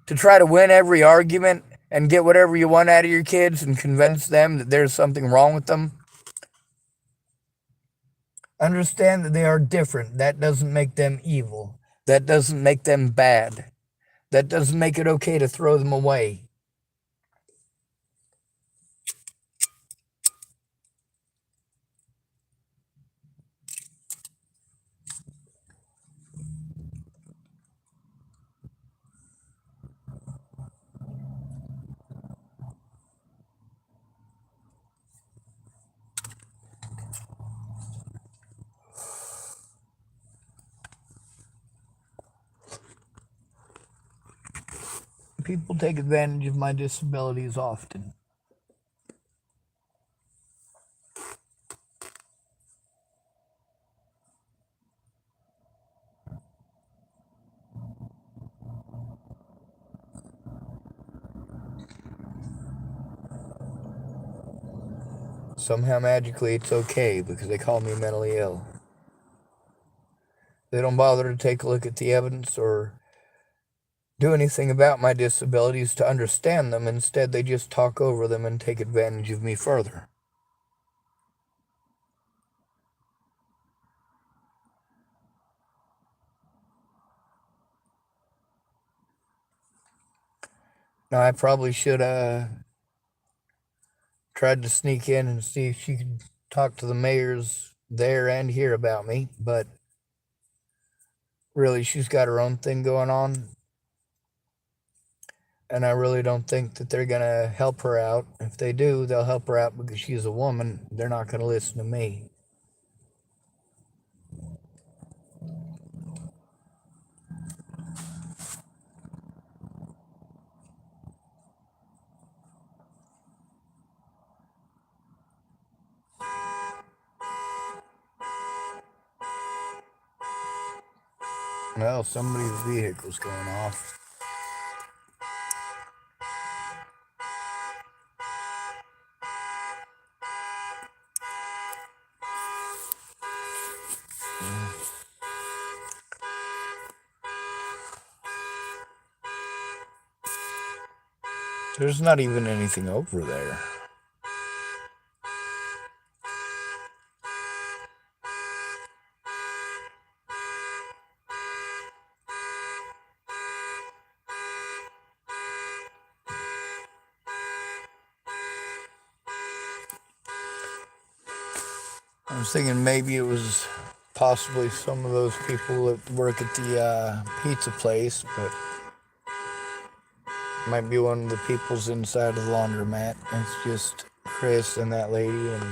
to try to win every argument and get whatever you want out of your kids and convince them that there's something wrong with them, understand that they are different. That doesn't make them evil. That doesn't make them bad. That doesn't make it okay to throw them away. People take advantage of my disabilities often. Somehow magically it's okay because they call me mentally ill. They don't bother to take a look at the evidence or do anything about my disabilities to understand them. Instead, they just talk over them and take advantage of me further. Now, I probably should tried to sneak in and see if she could talk to the mayors there and here about me, but really, she's got her own thing going on. And I really don't think that they're going to help her out. If they do, they'll help her out because she's a woman. They're not going to listen to me. Well, somebody's vehicle's going off. There's not even anything over there. I was thinking maybe it was possibly some of those people that work at the pizza place, but might be one of the people's inside of the laundromat. It's just Chris and that lady and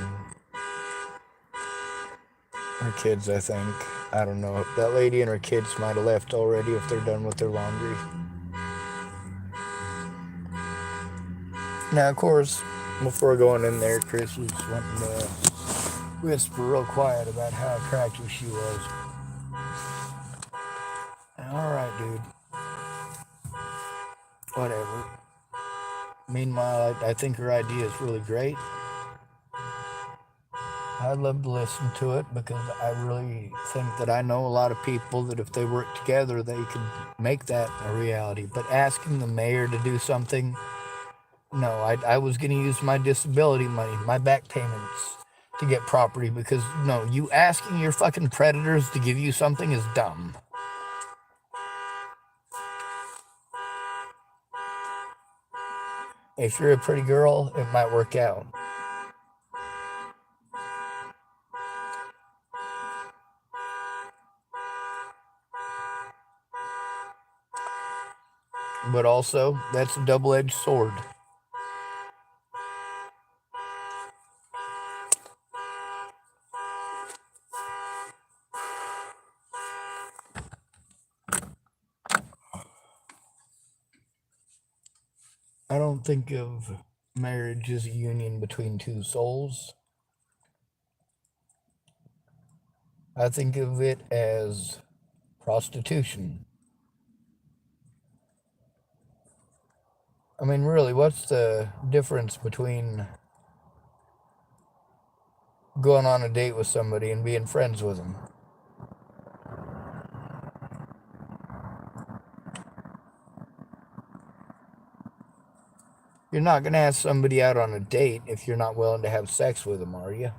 her kids, I think. I don't know. That lady and her kids might have left already if they're done with their laundry. Now, of course, before going in there, Chris was wanting to whisper real quiet about how attractive she was. Alright, dude. Whatever. Meanwhile, I think her idea is really great. I'd love to listen to it because I really think that I know a lot of people that if they work together, they could make that a reality. But asking the mayor to do something, no, I was going to use my disability money, my back payments to get property because, no, you asking your fucking predators to give you something is dumb. If you're a pretty girl, it might work out. But also, that's a double-edged sword. I don't think of marriage as a union between two souls. I think of it as prostitution. I mean, really, what's the difference between going on a date with somebody and being friends with them? You're not going to ask somebody out on a date if you're not willing to have sex with them, are you?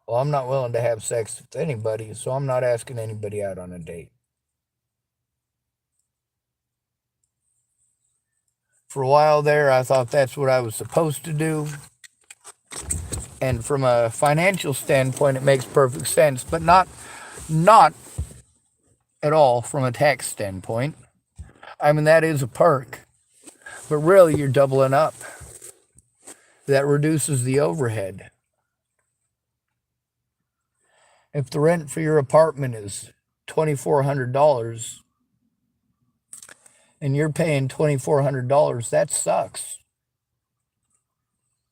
Well, I'm not willing to have sex with anybody, so I'm not asking anybody out on a date. For a while there, I thought that's what I was supposed to do. And from a financial standpoint, it makes perfect sense, but not at all from a tax standpoint. I mean, that is a perk, but really you're doubling up. That reduces the overhead. If the rent for your apartment is $2,400 and you're paying $2,400, that sucks.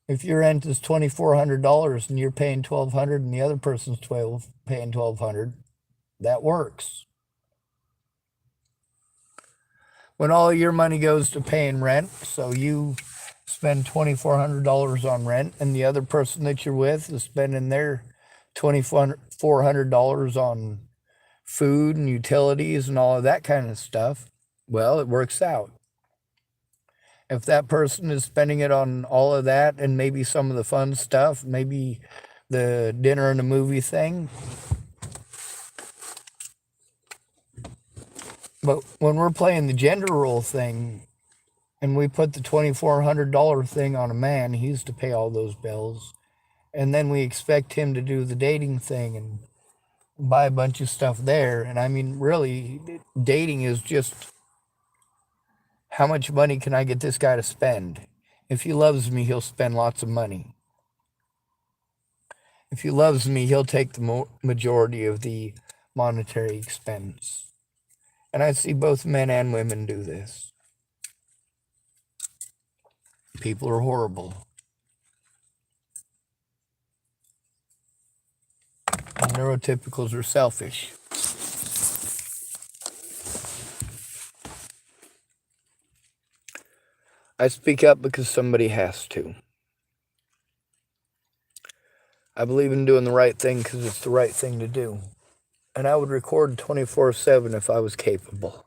If your rent is $2,400 and you're paying $1,200 and the other person's paying $1,200, that works. When all your money goes to paying rent, so you spend $2,400 on rent and the other person that you're with is spending their $2,400 on food and utilities and all of that kind of stuff, well, it works out. If that person is spending it on all of that and maybe some of the fun stuff, maybe the dinner and the movie thing. But when we're playing the gender role thing and we put the $2,400 thing on a man, he's to pay all those bills. And then we expect him to do the dating thing and buy a bunch of stuff there. And I mean, really, dating is just how much money can I get this guy to spend? If he loves me, he'll spend lots of money. If he loves me, he'll take the majority of the monetary expense. And I see both men and women do this. People are horrible. And neurotypicals are selfish. I speak up because somebody has to. I believe in doing the right thing because it's the right thing to do. And I would record 24/7 if I was capable.